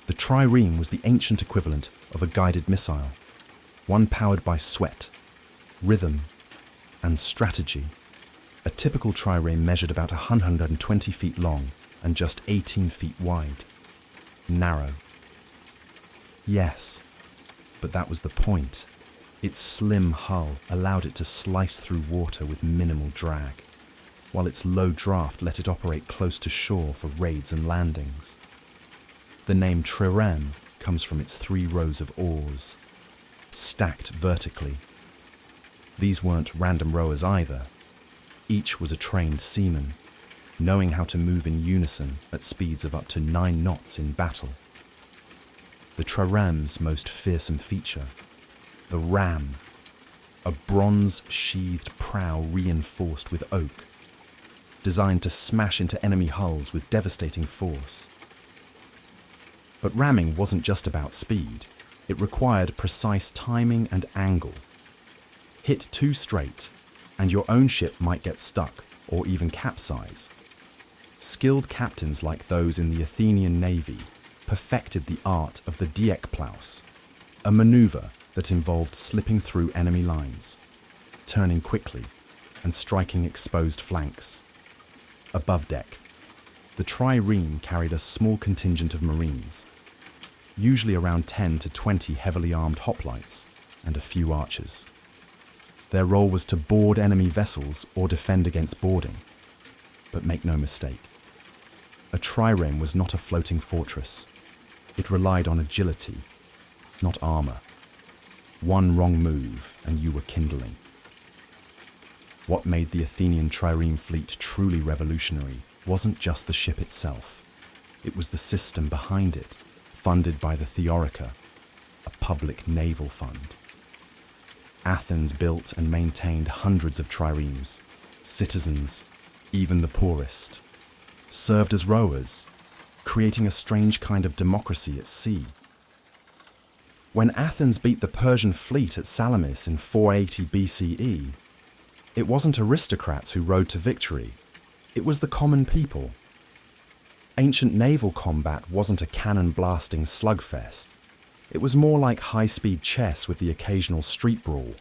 the trireme was the ancient equivalent of a guided missile, one powered by sweat, rhythm, and strategy. A typical trireme measured about 120 feet long and just 18 feet wide. Narrow. Yes, but that was the point. Its slim hull allowed it to slice through water with minimal drag, while its low draft let it operate close to shore for raids and landings. The name trireme comes from its 3 rows of oars, stacked vertically. These weren't random rowers either. Each was a trained seaman, knowing how to move in unison at speeds of up to 9 knots in battle. The trireme's most fearsome feature, the ram, a bronze-sheathed prow reinforced with oak, designed to smash into enemy hulls with devastating force. But ramming wasn't just about speed. It required precise timing and angle. Hit too straight, and your own ship might get stuck or even capsize. Skilled captains like those in the Athenian navy perfected the art of the diekplaus, a maneuver that involved slipping through enemy lines, turning quickly, and striking exposed flanks. Above deck, the trireme carried a small contingent of marines, usually around 10 to 20 heavily armed hoplites and a few archers. Their role was to board enemy vessels or defend against boarding. But make no mistake, a trireme was not a floating fortress. It relied on agility, not armor. One wrong move and you were kindling. What made the Athenian trireme fleet truly revolutionary wasn't just the ship itself. It was the system behind it, funded by the Theorica, a public naval fund. Athens built and maintained hundreds of triremes. Citizens, even the poorest, served as rowers, creating a strange kind of democracy at sea. When Athens beat the Persian fleet at Salamis in 480 BCE, it wasn't aristocrats who rode to victory, it was the common people. Ancient naval combat wasn't a cannon-blasting slugfest. It was more like high-speed chess with the occasional street brawl.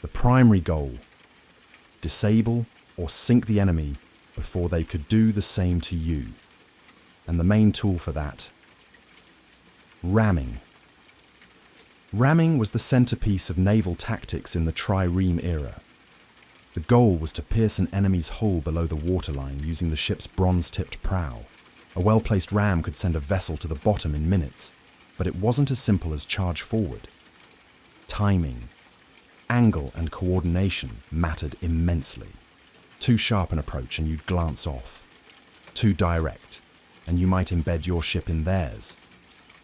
The primary goal: disable or sink the enemy before they could do the same to you. And the main tool for that: ramming. Ramming was the centerpiece of naval tactics in the trireme era. The goal was to pierce an enemy's hull below the waterline using the ship's bronze-tipped prow. A well-placed ram could send a vessel to the bottom in minutes, but it wasn't as simple as charge forward. Timing, angle, and coordination mattered immensely. Too sharp an approach and you'd glance off. Too direct, and you might embed your ship in theirs,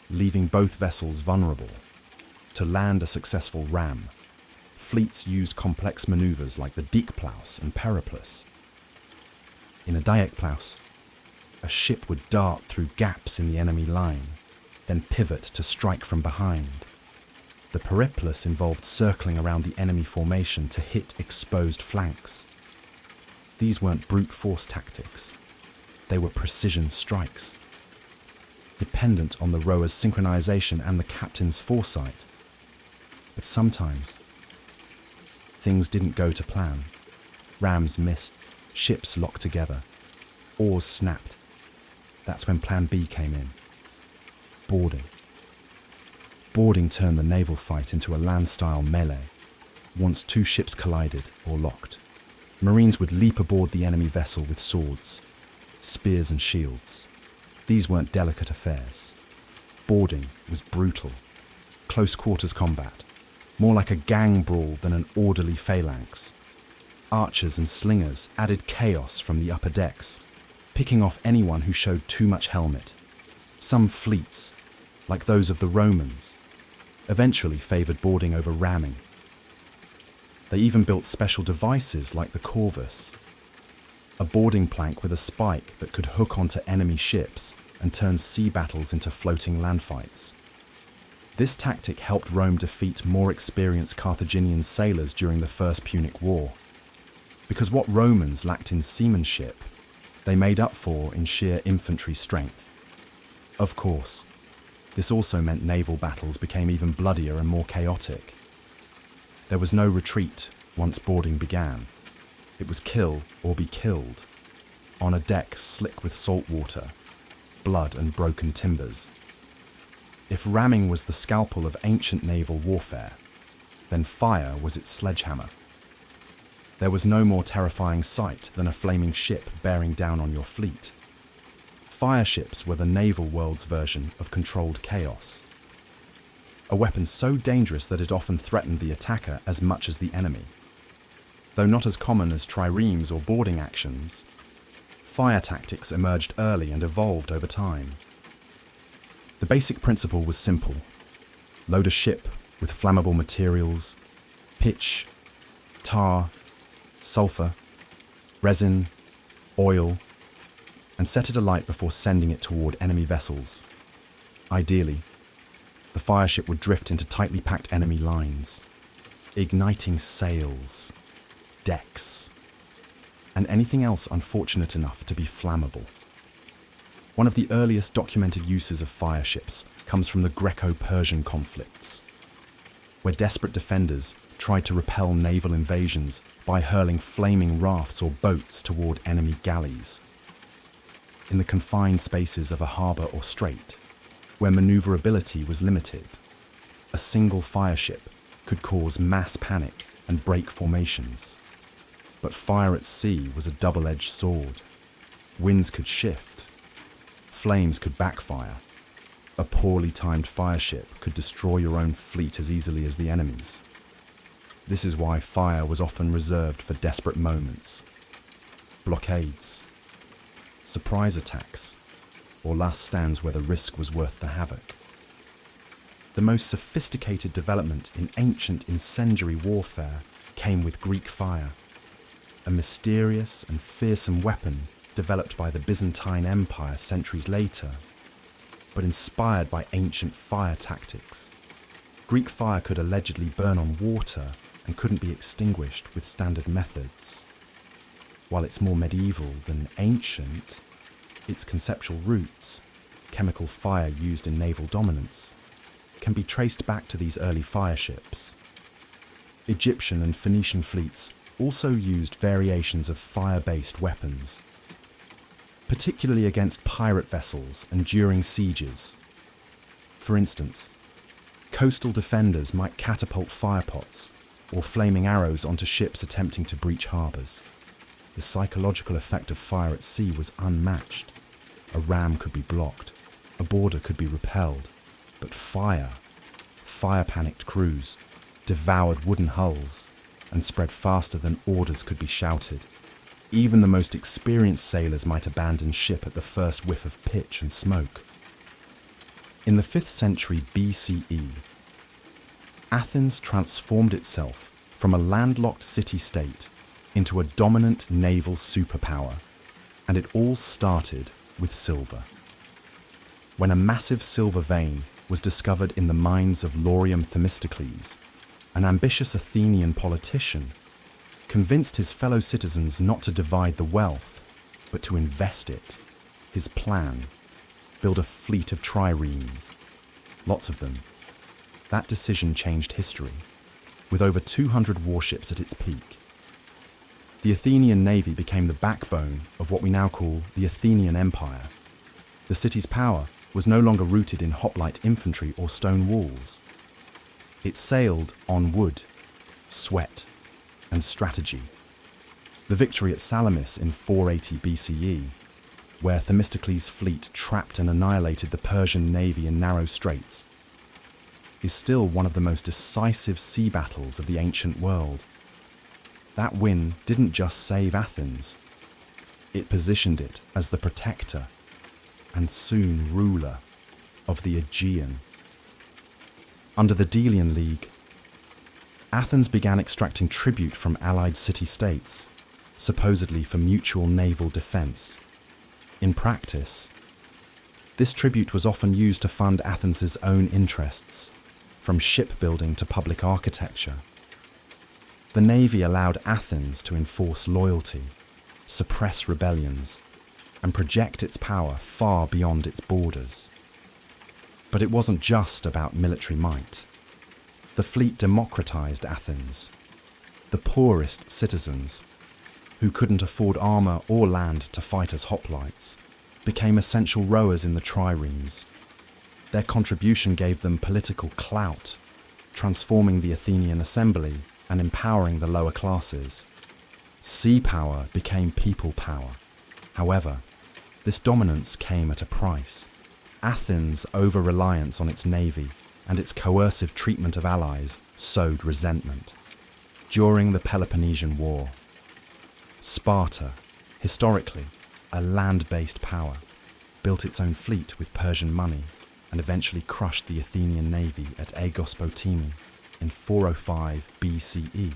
leaving both vessels vulnerable. To land a successful ram, fleets used complex maneuvers like the Dijkplaus and Periplus. In a Dijkplaus, a ship would dart through gaps in the enemy line, then pivot to strike from behind. The Periplus involved circling around the enemy formation to hit exposed flanks. These weren't brute force tactics. They were precision strikes, dependent on the rower's synchronization and the captain's foresight. But sometimes, things didn't go to plan. Rams missed, ships locked together, oars snapped. That's when Plan B came in. Boarding. Boarding turned the naval fight into a land-style melee. Once two ships collided or locked, Marines would leap aboard the enemy vessel with swords, spears and shields. These weren't delicate affairs. Boarding was brutal. Close quarters combat, more like a gang brawl than an orderly phalanx. Archers and slingers added chaos from the upper decks, picking off anyone who showed too much helmet. Some fleets, like those of the Romans, eventually favoured boarding over ramming. They even built special devices like the corvus, a boarding plank with a spike that could hook onto enemy ships and turn sea battles into floating land fights. This tactic helped Rome defeat more experienced Carthaginian sailors during the First Punic War. Because what Romans lacked in seamanship, they made up for in sheer infantry strength. Of course, this also meant naval battles became even bloodier and more chaotic. There was no retreat once boarding began. It was kill or be killed, on a deck slick with salt water, blood and broken timbers. If ramming was the scalpel of ancient naval warfare, then fire was its sledgehammer. There was no more terrifying sight than a flaming ship bearing down on your fleet. Fire ships were the naval world's version of controlled chaos. A weapon so dangerous that it often threatened the attacker as much as the enemy. Though not as common as triremes or boarding actions, fire tactics emerged early and evolved over time. The basic principle was simple. Load a ship with flammable materials, pitch, tar, sulfur, resin, oil, and set it alight before sending it toward enemy vessels. Ideally, the fire ship would drift into tightly packed enemy lines, igniting sails, decks, and anything else unfortunate enough to be flammable. One of the earliest documented uses of fire ships comes from the Greco-Persian conflicts, where desperate defenders tried to repel naval invasions by hurling flaming rafts or boats toward enemy galleys. In the confined spaces of a harbour or strait, where manoeuvrability was limited, a single fire ship could cause mass panic and break formations. But fire at sea was a double-edged sword. Winds could shift. Flames could backfire. A poorly timed fire ship could destroy your own fleet as easily as the enemy's. This is why fire was often reserved for desperate moments. Blockades, surprise attacks, or last stands where the risk was worth the havoc. The most sophisticated development in ancient incendiary warfare came with Greek fire, a mysterious and fearsome weapon developed by the Byzantine Empire centuries later, but inspired by ancient fire tactics. Greek fire could allegedly burn on water and couldn't be extinguished with standard methods. While it's more medieval than ancient, its conceptual roots, chemical fire used in naval dominance, can be traced back to these early fire ships. Egyptian and Phoenician fleets also used variations of fire-based weapons, particularly against pirate vessels and during sieges. For instance, coastal defenders might catapult firepots or flaming arrows onto ships attempting to breach harbours. The psychological effect of fire at sea was unmatched. A ram could be blocked, a boarder could be repelled, but fire-panicked crews, devoured wooden hulls and spread faster than orders could be shouted. Even the most experienced sailors might abandon ship at the first whiff of pitch and smoke. In the 5th century BCE, Athens transformed itself from a landlocked city-state into a dominant naval superpower, and it all started with silver. When a massive silver vein was discovered in the mines of Laurium Themistocles, an ambitious Athenian politician convinced his fellow citizens not to divide the wealth, but to invest it. His plan: build a fleet of triremes, lots of them. That decision changed history, with over 200 warships at its peak. The Athenian navy became the backbone of what we now call the Athenian Empire. The city's power was no longer rooted in hoplite infantry or stone walls. It sailed on wood, sweat, and strategy. The victory at Salamis in 480 BCE, where Themistocles' fleet trapped and annihilated the Persian navy in narrow straits, is still one of the most decisive sea battles of the ancient world. That win didn't just save Athens, it positioned it as the protector and soon ruler of the Aegean. Under the Delian League, Athens began extracting tribute from allied city-states, supposedly for mutual naval defense. In practice, this tribute was often used to fund Athens' own interests, from shipbuilding to public architecture. The navy allowed Athens to enforce loyalty, suppress rebellions, and project its power far beyond its borders. But it wasn't just about military might. The fleet democratized Athens. The poorest citizens, who couldn't afford armor or land to fight as hoplites, became essential rowers in the triremes. Their contribution gave them political clout, transforming the Athenian assembly and empowering the lower classes. Sea power became people power. However, this dominance came at a price. Athens' over-reliance on its navy and its coercive treatment of allies sowed resentment. During the Peloponnesian War, Sparta, historically a land-based power, built its own fleet with Persian money and eventually crushed the Athenian navy at Aegospotemi in 405 BCE.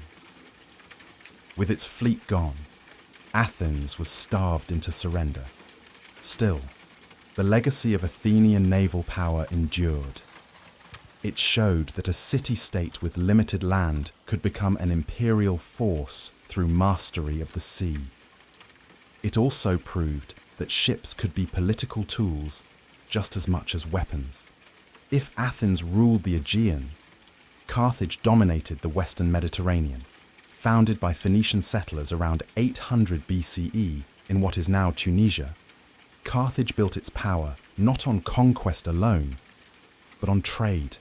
With its fleet gone, Athens was starved into surrender. Still, the legacy of Athenian naval power endured. It showed that a city-state with limited land could become an imperial force through mastery of the sea. It also proved that ships could be political tools just as much as weapons. If Athens ruled the Aegean, Carthage dominated the Western Mediterranean. Founded by Phoenician settlers around 800 BCE in what is now Tunisia, Carthage built its power not on conquest alone, but on trade,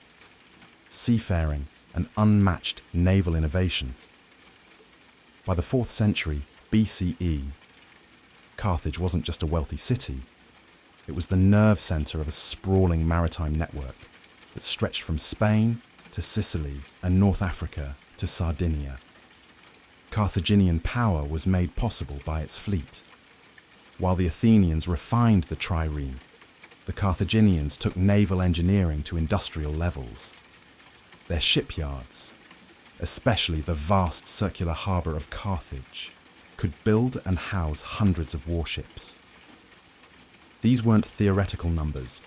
seafaring, and unmatched naval innovation. By the 4th century BCE, Carthage wasn't just a wealthy city, it was the nerve center of a sprawling maritime network that stretched from Spain to Sicily and North Africa to Sardinia. Carthaginian power was made possible by its fleet. While the Athenians refined the trireme, the Carthaginians took naval engineering to industrial levels. Their shipyards, especially the vast circular harbour of Carthage, could build and house hundreds of warships. These weren't theoretical numbers.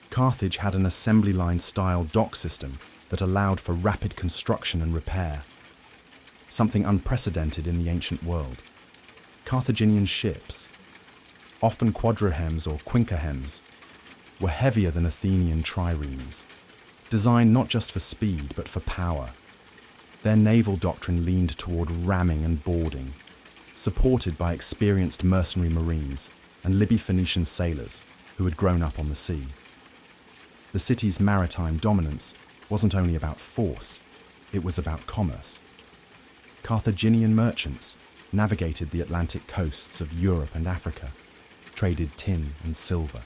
Carthage had an assembly line style dock system that allowed for rapid construction and repair, something unprecedented in the ancient world. Carthaginian ships, often quadriremes or quinqueremes, were heavier than Athenian triremes, designed not just for speed but for power. Their naval doctrine leaned toward ramming and boarding, supported by experienced mercenary marines and Libyan-Phoenician sailors who had grown up on the sea. The city's maritime dominance wasn't only about force, it was about commerce. Carthaginian merchants navigated the Atlantic coasts of Europe and Africa, traded tin and silver,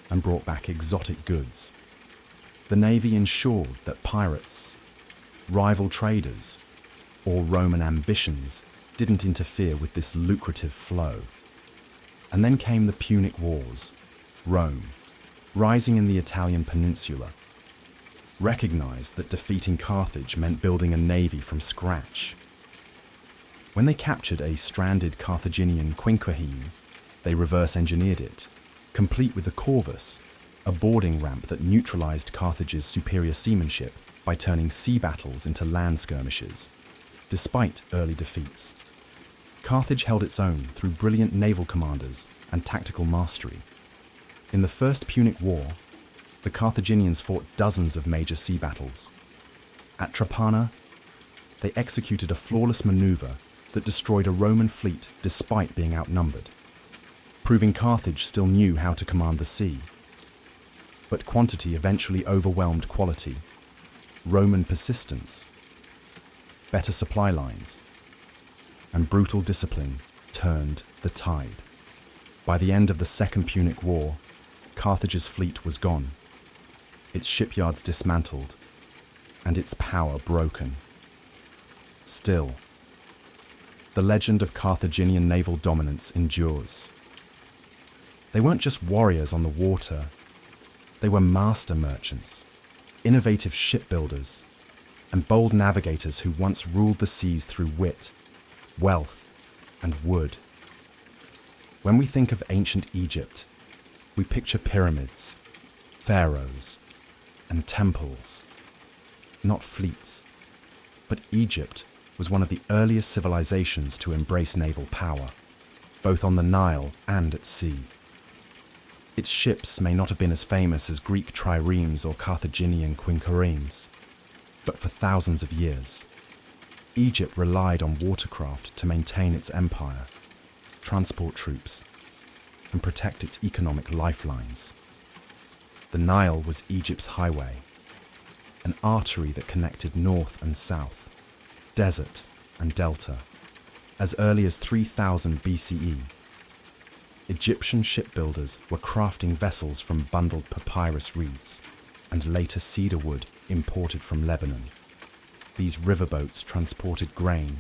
and brought back exotic goods. The navy ensured that pirates, rival traders, or Roman ambitions didn't interfere with this lucrative flow. And then came the Punic Wars. Rome, rising in the Italian peninsula, recognized that defeating Carthage meant building a navy from scratch. When they captured a stranded Carthaginian quinqueheme, they reverse-engineered it, complete with a corvus, a boarding ramp that neutralized Carthage's superior seamanship by turning sea battles into land skirmishes. Despite early defeats, Carthage held its own through brilliant naval commanders and tactical mastery. In the First Punic War, the Carthaginians fought dozens of major sea battles. At Trapana, they executed a flawless maneuver that destroyed a Roman fleet despite being outnumbered, proving Carthage still knew how to command the sea. But quantity eventually overwhelmed quality. Roman persistence, better supply lines, and brutal discipline turned the tide. By the end of the Second Punic War, Carthage's fleet was gone, its shipyards dismantled, and its power broken. Still, the legend of Carthaginian naval dominance endures. They weren't just warriors on the water, they were master merchants, innovative shipbuilders, and bold navigators who once ruled the seas through wit, wealth, and wood. When we think of ancient Egypt, we picture pyramids, pharaohs, and temples, not fleets. But Egypt was one of the earliest civilizations to embrace naval power, both on the Nile and at sea. Its ships may not have been as famous as Greek triremes or Carthaginian quinqueremes, but for thousands of years, Egypt relied on watercraft to maintain its empire, transport troops, and protect its economic lifelines. The Nile was Egypt's highway, an artery that connected north and south, desert and delta. As early as 3000 BCE, Egyptian shipbuilders were crafting vessels from bundled papyrus reeds and later cedar wood imported from Lebanon. These riverboats transported grain,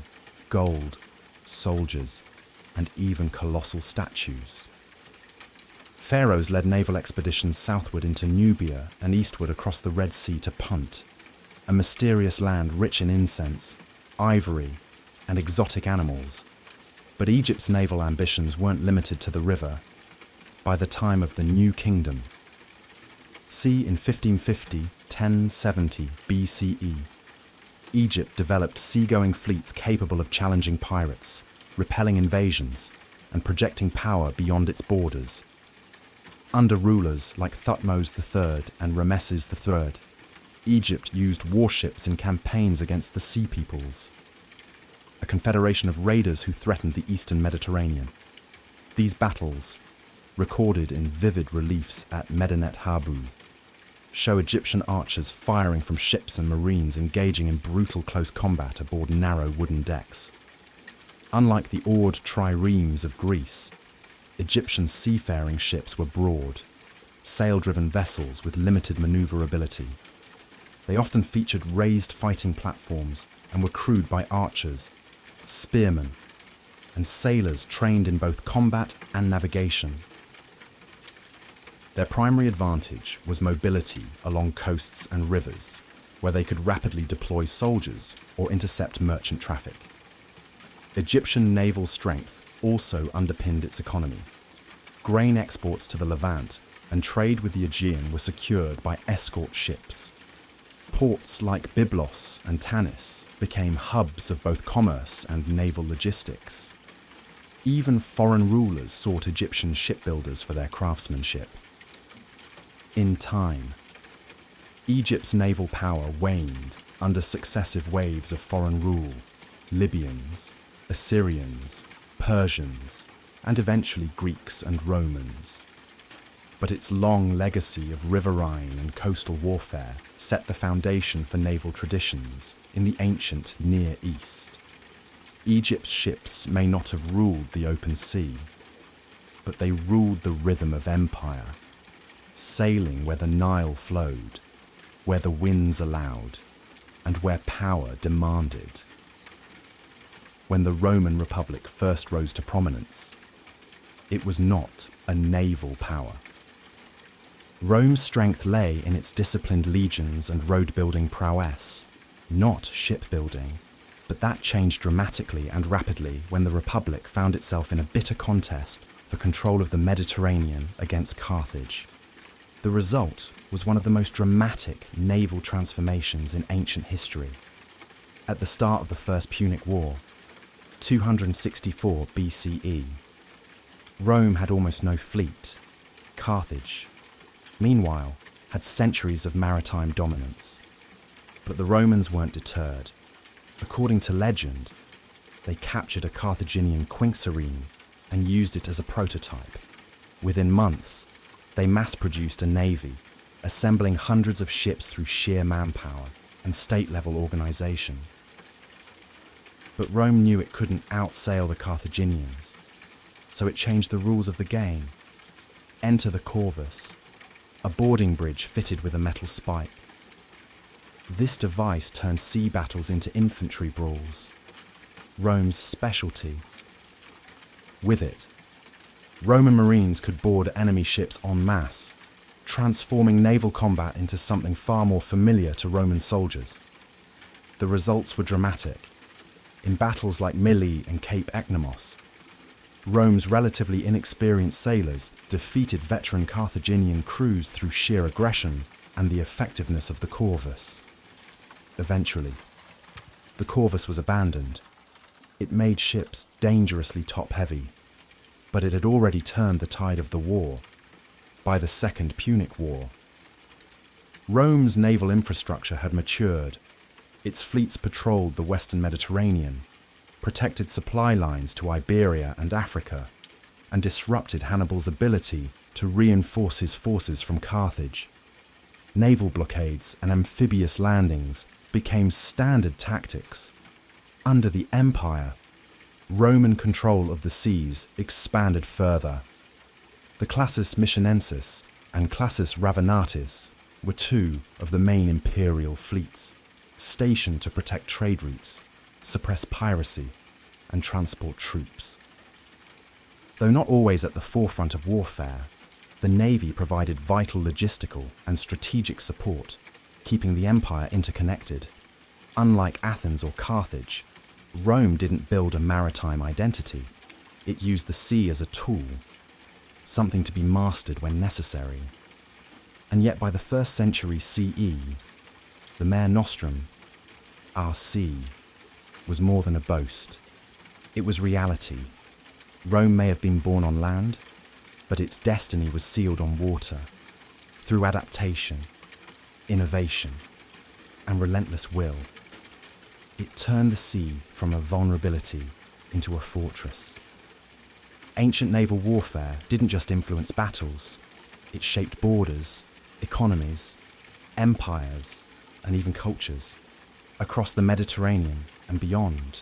gold, soldiers, and even colossal statues. Pharaohs led naval expeditions southward into Nubia and eastward across the Red Sea to Punt, a mysterious land rich in incense, ivory, and exotic animals. But Egypt's naval ambitions weren't limited to the river. By the time of the New Kingdom, in 1070 BCE, Egypt developed seagoing fleets capable of challenging pirates, repelling invasions, and projecting power beyond its borders. Under rulers like Thutmose III and Rameses III, Egypt used warships in campaigns against the Sea Peoples, a confederation of raiders who threatened the eastern Mediterranean. These battles, recorded in vivid reliefs at Medinet Habu, show Egyptian archers firing from ships and marines engaging in brutal close combat aboard narrow wooden decks. Unlike the oared triremes of Greece, Egyptian seafaring ships were broad, sail-driven vessels with limited maneuverability. They often featured raised fighting platforms and were crewed by archers, spearmen, and sailors trained in both combat and navigation. Their primary advantage was mobility along coasts and rivers, where they could rapidly deploy soldiers or intercept merchant traffic. Egyptian naval strength also underpinned its economy. Grain exports to the Levant and trade with the Aegean were secured by escort ships. Ports like Byblos and Tanis became hubs of both commerce and naval logistics. Even foreign rulers sought Egyptian shipbuilders for their craftsmanship. In time, Egypt's naval power waned under successive waves of foreign rule: Libyans, Assyrians, Persians, and eventually Greeks and Romans. But its long legacy of riverine and coastal warfare set the foundation for naval traditions in the ancient Near East. Egypt's ships may not have ruled the open sea, but they ruled the rhythm of empire, sailing where the Nile flowed, where the winds allowed, and where power demanded. when the Roman Republic first rose to prominence. It was not a naval power. Rome's strength lay in its disciplined legions and road-building prowess, not shipbuilding. But that changed dramatically and rapidly when the Republic found itself in a bitter contest for control of the Mediterranean against Carthage. The result was one of the most dramatic naval transformations in ancient history. At the start of the First Punic War, 264 BCE, Rome had almost no fleet. Carthage, meanwhile, had centuries of maritime dominance. But the Romans weren't deterred. According to legend, they captured a Carthaginian quinquereme and used it as a prototype. Within months, they mass-produced a navy, assembling hundreds of ships through sheer manpower and state-level organization. But Rome knew it couldn't outsail the Carthaginians, so it changed the rules of the game. Enter the corvus, a boarding bridge fitted with a metal spike. This device turned sea battles into infantry brawls, Rome's specialty. With it, Roman Marines could board enemy ships en masse, transforming naval combat into something far more familiar to Roman soldiers. The results were dramatic. In battles like Mylae and Cape Ecnomos, Rome's relatively inexperienced sailors defeated veteran Carthaginian crews through sheer aggression and the effectiveness of the corvus. Eventually, the corvus was abandoned. It made ships dangerously top-heavy, but it had already turned the tide of the war by the Second Punic War. Rome's naval infrastructure had matured. Its fleets patrolled the Western Mediterranean, protected supply lines to Iberia and Africa, and disrupted Hannibal's ability to reinforce his forces from Carthage. Naval blockades and amphibious landings became standard tactics. Under the Empire, Roman control of the seas expanded further. The Classis Missionensis and Classis Ravenatis were two of the main imperial fleets, stationed to protect trade routes, suppress piracy, and transport troops. Though not always at the forefront of warfare, the navy provided vital logistical and strategic support, keeping the empire interconnected. Unlike Athens or Carthage, Rome didn't build a maritime identity. It used the sea as a tool, something to be mastered when necessary. And yet by the 1st century CE, the Mare Nostrum, our sea, was more than a boast. It was reality. Rome may have been born on land, but its destiny was sealed on water, through adaptation, innovation, and relentless will. It turned the sea from a vulnerability into a fortress. Ancient naval warfare didn't just influence battles, it shaped borders, economies, empires, and even cultures across the Mediterranean and beyond.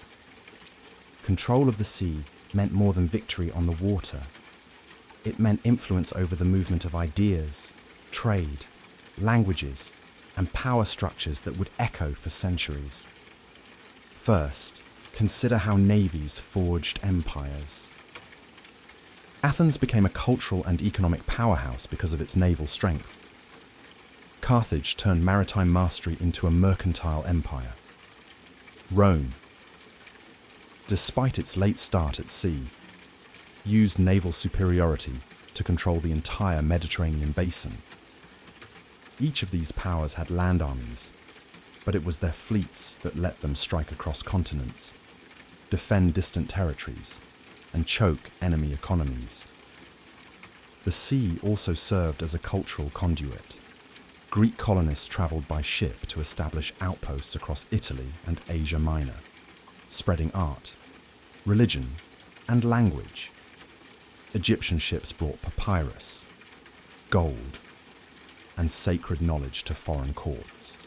Control of the sea meant more than victory on the water. It meant influence over the movement of ideas, trade, languages, and power structures that would echo for centuries. First, consider how navies forged empires. Athens became a cultural and economic powerhouse because of its naval strength. Carthage turned maritime mastery into a mercantile empire. Rome, despite its late start at sea, used naval superiority to control the entire Mediterranean basin. Each of these powers had land armies, but it was their fleets that let them strike across continents, defend distant territories, and choke enemy economies. The sea also served as a cultural conduit. Greek colonists travelled by ship to establish outposts across Italy and Asia Minor, spreading art, religion, and language. Egyptian ships brought papyrus, gold, and sacred knowledge to foreign courts.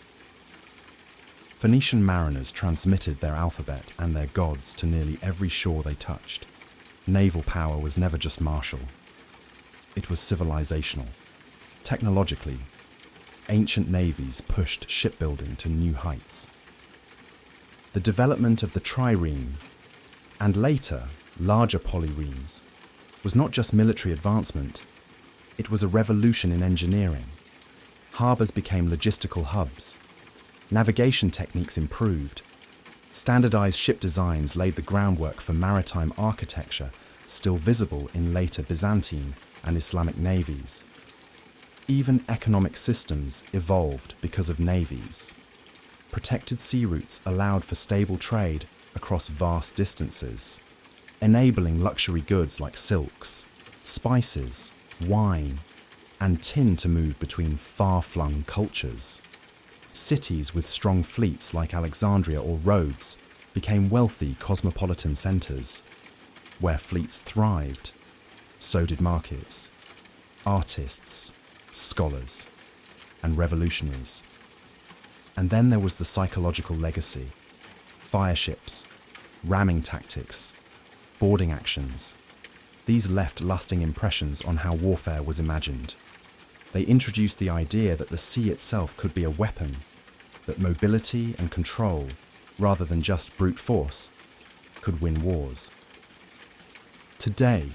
Phoenician mariners transmitted their alphabet and their gods to nearly every shore they touched. Naval power was never just martial. It was civilizational. Technologically, ancient navies pushed shipbuilding to new heights. The development of the trireme, and later, larger polyremes, was not just military advancement, it was a revolution in engineering. Harbours became logistical hubs. Navigation techniques improved. Standardized ship designs laid the groundwork for maritime architecture still visible in later Byzantine and Islamic navies. Even economic systems evolved because of navies. Protected sea routes allowed for stable trade across vast distances, enabling luxury goods like silks, spices, wine, and tin to move between far-flung cultures. Cities with strong fleets like Alexandria or Rhodes became wealthy cosmopolitan centres. Where fleets thrived, so did markets, artists, scholars, and revolutionaries. And then there was the psychological legacy: fire ships, ramming tactics, boarding actions. These left lasting impressions on how warfare was imagined. They introduced the idea that the sea itself could be a weapon, that mobility and control, rather than just brute force, could win wars. Today,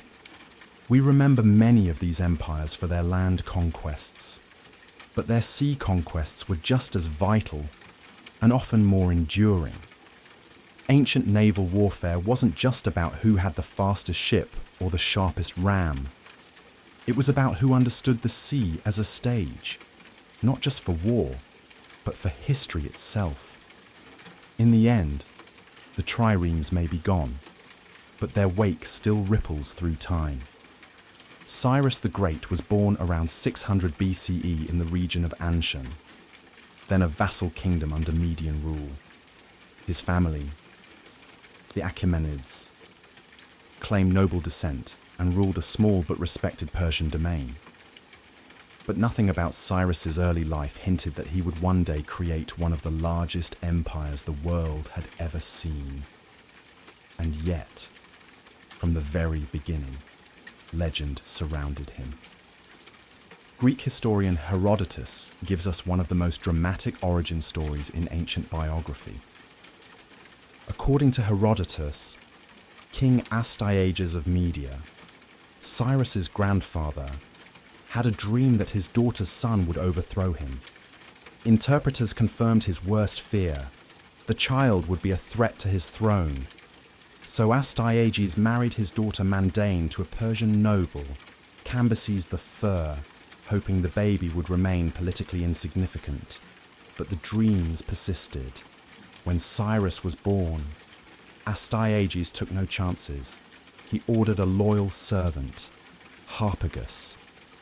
we remember many of these empires for their land conquests, but their sea conquests were just as vital and often more enduring. Ancient naval warfare wasn't just about who had the fastest ship or the sharpest ram. It was about who understood the sea as a stage, not just for war, but for history itself. In the end, the triremes may be gone, but their wake still ripples through time. Cyrus the Great was born around 600 BCE in the region of Anshan, then a vassal kingdom under Median rule. His family, the Achaemenids, claimed noble descent and ruled a small but respected Persian domain. But nothing about Cyrus's early life hinted that he would one day create one of the largest empires the world had ever seen. And yet, from the very beginning, legend surrounded him. Greek historian Herodotus gives us one of the most dramatic origin stories in ancient biography. According to Herodotus, King Astyages of Media, Cyrus's grandfather, had a dream that his daughter's son would overthrow him. Interpreters confirmed his worst fear: the child would be a threat to his throne. So Astyages married his daughter Mandane to a Persian noble, Cambyses I, hoping the baby would remain politically insignificant. But the dreams persisted. When Cyrus was born, Astyages took no chances. He ordered a loyal servant, Harpagus,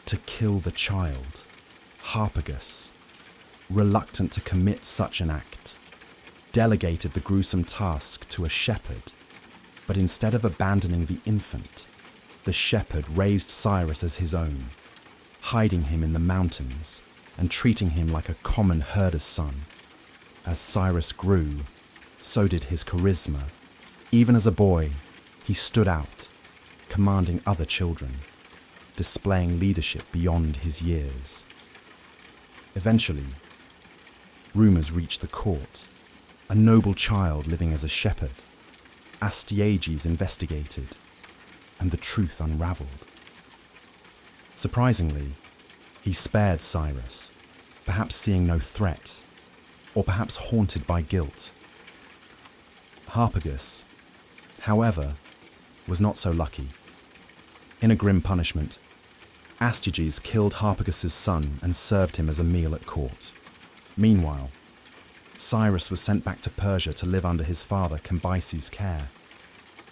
to kill the child. Harpagus, reluctant to commit such an act, delegated the gruesome task to a shepherd. But instead of abandoning the infant, the shepherd raised Cyrus as his own, hiding him in the mountains and treating him like a common herder's son. As Cyrus grew, so did his charisma. Even as a boy, he stood out, commanding other children, displaying leadership beyond his years. Eventually, rumors reached the court. A noble child living as a shepherd. Astyages investigated, and the truth unraveled. Surprisingly, he spared Cyrus, perhaps seeing no threat, or perhaps haunted by guilt. Harpagus, however, was not so lucky. In a grim punishment, Astyages killed Harpagus's son and served him as a meal at court. Meanwhile, Cyrus was sent back to Persia to live under his father Cambyses' care,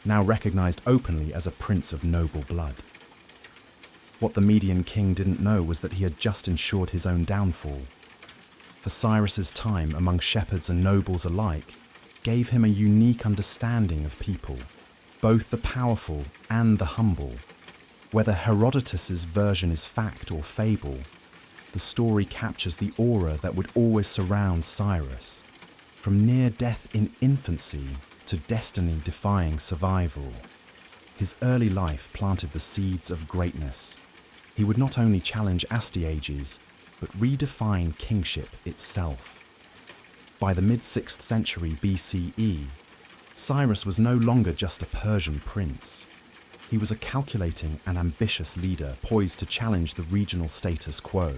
now recognized openly as a prince of noble blood. What the Median king didn't know was that he had just ensured his own downfall. For Cyrus's time among shepherds and nobles alike gave him a unique understanding of people, both the powerful and the humble. Whether Herodotus's version is fact or fable, the story captures the aura that would always surround Cyrus, from near death in infancy to destiny-defying survival. His early life planted the seeds of greatness. He would not only challenge Astyages, but redefine kingship itself. By the mid-6th century BCE, Cyrus was no longer just a Persian prince. He was a calculating and ambitious leader poised to challenge the regional status quo.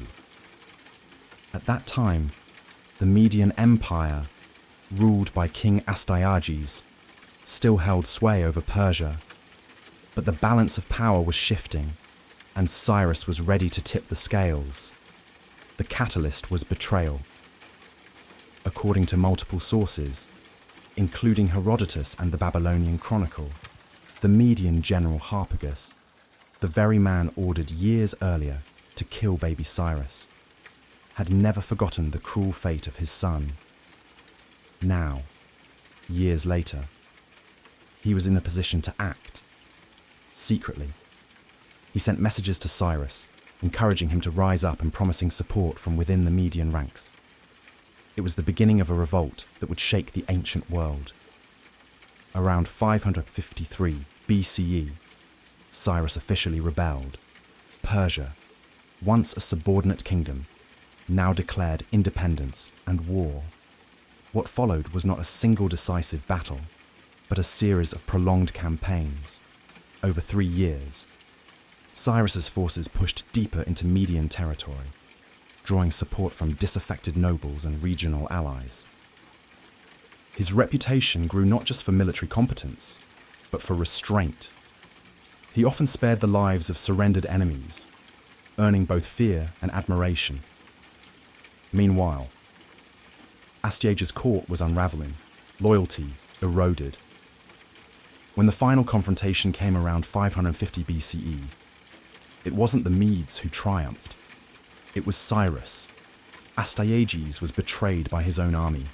At that time, the Median Empire, ruled by King Astyages, still held sway over Persia, but the balance of power was shifting, and Cyrus was ready to tip the scales. The catalyst was betrayal. According to multiple sources, including Herodotus and the Babylonian Chronicle, the Median general Harpagus, the very man ordered years earlier to kill baby Cyrus, had never forgotten the cruel fate of his son. Now, years later, he was in a position to act. Secretly, he sent messages to Cyrus, encouraging him to rise up and promising support from within the Median ranks. It was the beginning of a revolt that would shake the ancient world. Around 553 BCE, Cyrus officially rebelled. Persia, once a subordinate kingdom, now declared independence and war. What followed was not a single decisive battle, but a series of prolonged campaigns. Over 3 years, Cyrus's forces pushed deeper into Median territory, drawing support from disaffected nobles and regional allies. His reputation grew not just for military competence, but for restraint. He often spared the lives of surrendered enemies, earning both fear and admiration. Meanwhile, Astyages' court was unraveling, loyalty eroded. When the final confrontation came around 550 BCE, it wasn't the Medes who triumphed. It was Cyrus. Astyages was betrayed by his own army,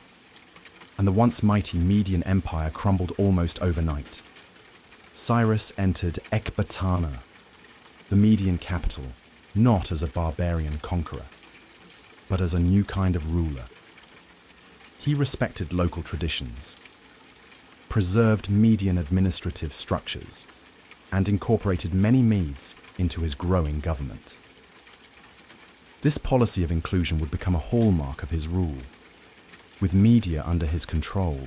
and the once mighty Median Empire crumbled almost overnight. Cyrus entered Ecbatana, the Median capital, not as a barbarian conqueror, but as a new kind of ruler. He respected local traditions, preserved Median administrative structures, and incorporated many Medes into his growing government. This policy of inclusion would become a hallmark of his rule. With Media under his control,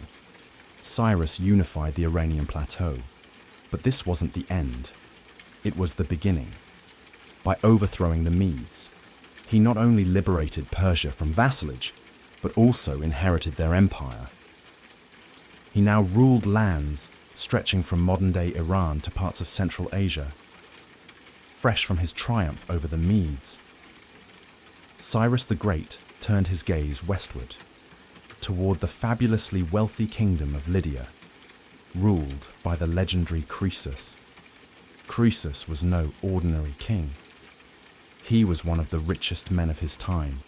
Cyrus unified the Iranian plateau. But this wasn't the end. It was the beginning. By overthrowing the Medes, he not only liberated Persia from vassalage, but also inherited their empire. He now ruled lands stretching from modern-day Iran to parts of Central Asia, fresh from his triumph over the Medes. Cyrus the Great turned his gaze westward, toward the fabulously wealthy kingdom of Lydia, ruled by the legendary Croesus. Croesus was no ordinary king. He was one of the richest men of his time,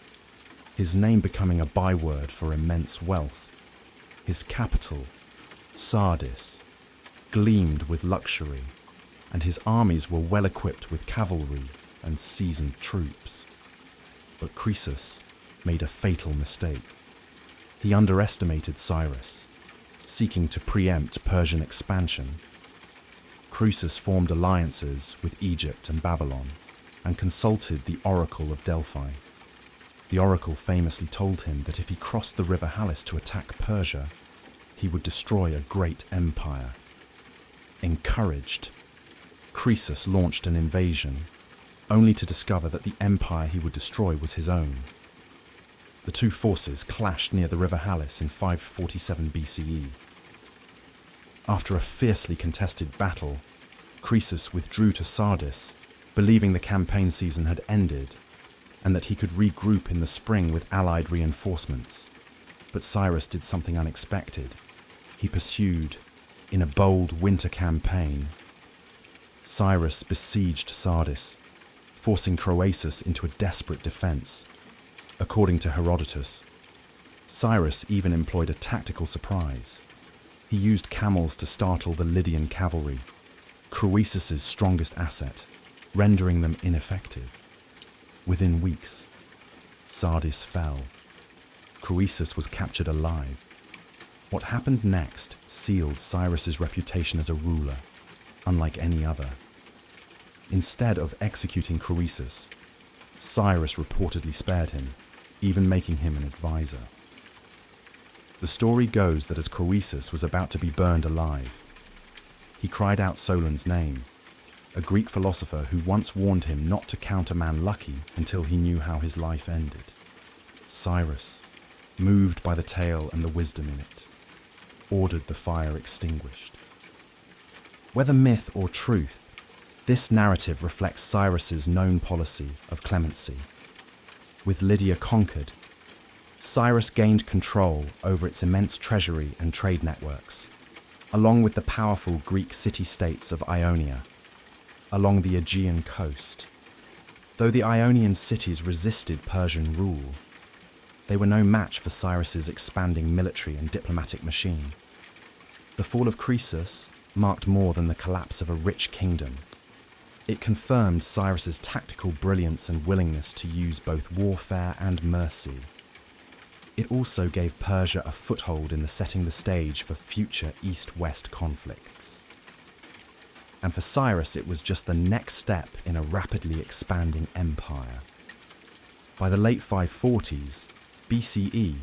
his name becoming a byword for immense wealth. His capital, Sardis, gleamed with luxury, and his armies were well equipped with cavalry and seasoned troops. But Croesus made a fatal mistake. He underestimated Cyrus, seeking to preempt Persian expansion. Croesus formed alliances with Egypt and Babylon and consulted the Oracle of Delphi. The oracle famously told him that if he crossed the river Halys to attack Persia, he would destroy a great empire. Encouraged, Croesus launched an invasion, only to discover that the empire he would destroy was his own. The two forces clashed near the river Halys in 547 BCE. After a fiercely contested battle, Croesus withdrew to Sardis, believing the campaign season had ended and that he could regroup in the spring with allied reinforcements. But Cyrus did something unexpected. He pursued in a bold winter campaign. Cyrus besieged Sardis, forcing Croesus into a desperate defense. According to Herodotus, Cyrus even employed a tactical surprise. He used camels to startle the Lydian cavalry, Croesus's strongest asset, rendering them ineffective. Within weeks, Sardis fell. Croesus was captured alive. What happened next sealed Cyrus's reputation as a ruler, unlike any other. Instead of executing Croesus, Cyrus reportedly spared him, even making him an advisor. The story goes that as Croesus was about to be burned alive, he cried out Solon's name, a Greek philosopher who once warned him not to count a man lucky until he knew how his life ended. Cyrus, moved by the tale and the wisdom in it, ordered the fire extinguished. Whether myth or truth, this narrative reflects Cyrus's known policy of clemency. With Lydia conquered, Cyrus gained control over its immense treasury and trade networks, along with the powerful Greek city-states of Ionia, along the Aegean coast. Though the Ionian cities resisted Persian rule, they were no match for Cyrus's expanding military and diplomatic machine. The fall of Croesus marked more than the collapse of a rich kingdom. It confirmed Cyrus's tactical brilliance and willingness to use both warfare and mercy. It also gave Persia a foothold in setting the stage for future East-West conflicts. And for Cyrus, it was just the next step in a rapidly expanding empire. By the late 540s BCE,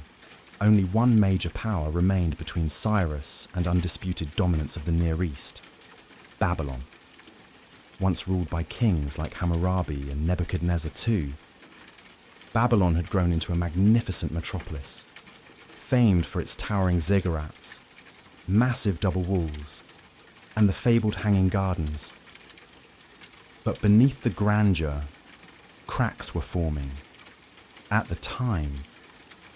only one major power remained between Cyrus and undisputed dominance of the Near East: Babylon. Once ruled by kings like Hammurabi and Nebuchadnezzar II, Babylon had grown into a magnificent metropolis, famed for its towering ziggurats, massive double walls, and the fabled hanging gardens. But beneath the grandeur, cracks were forming. At the time,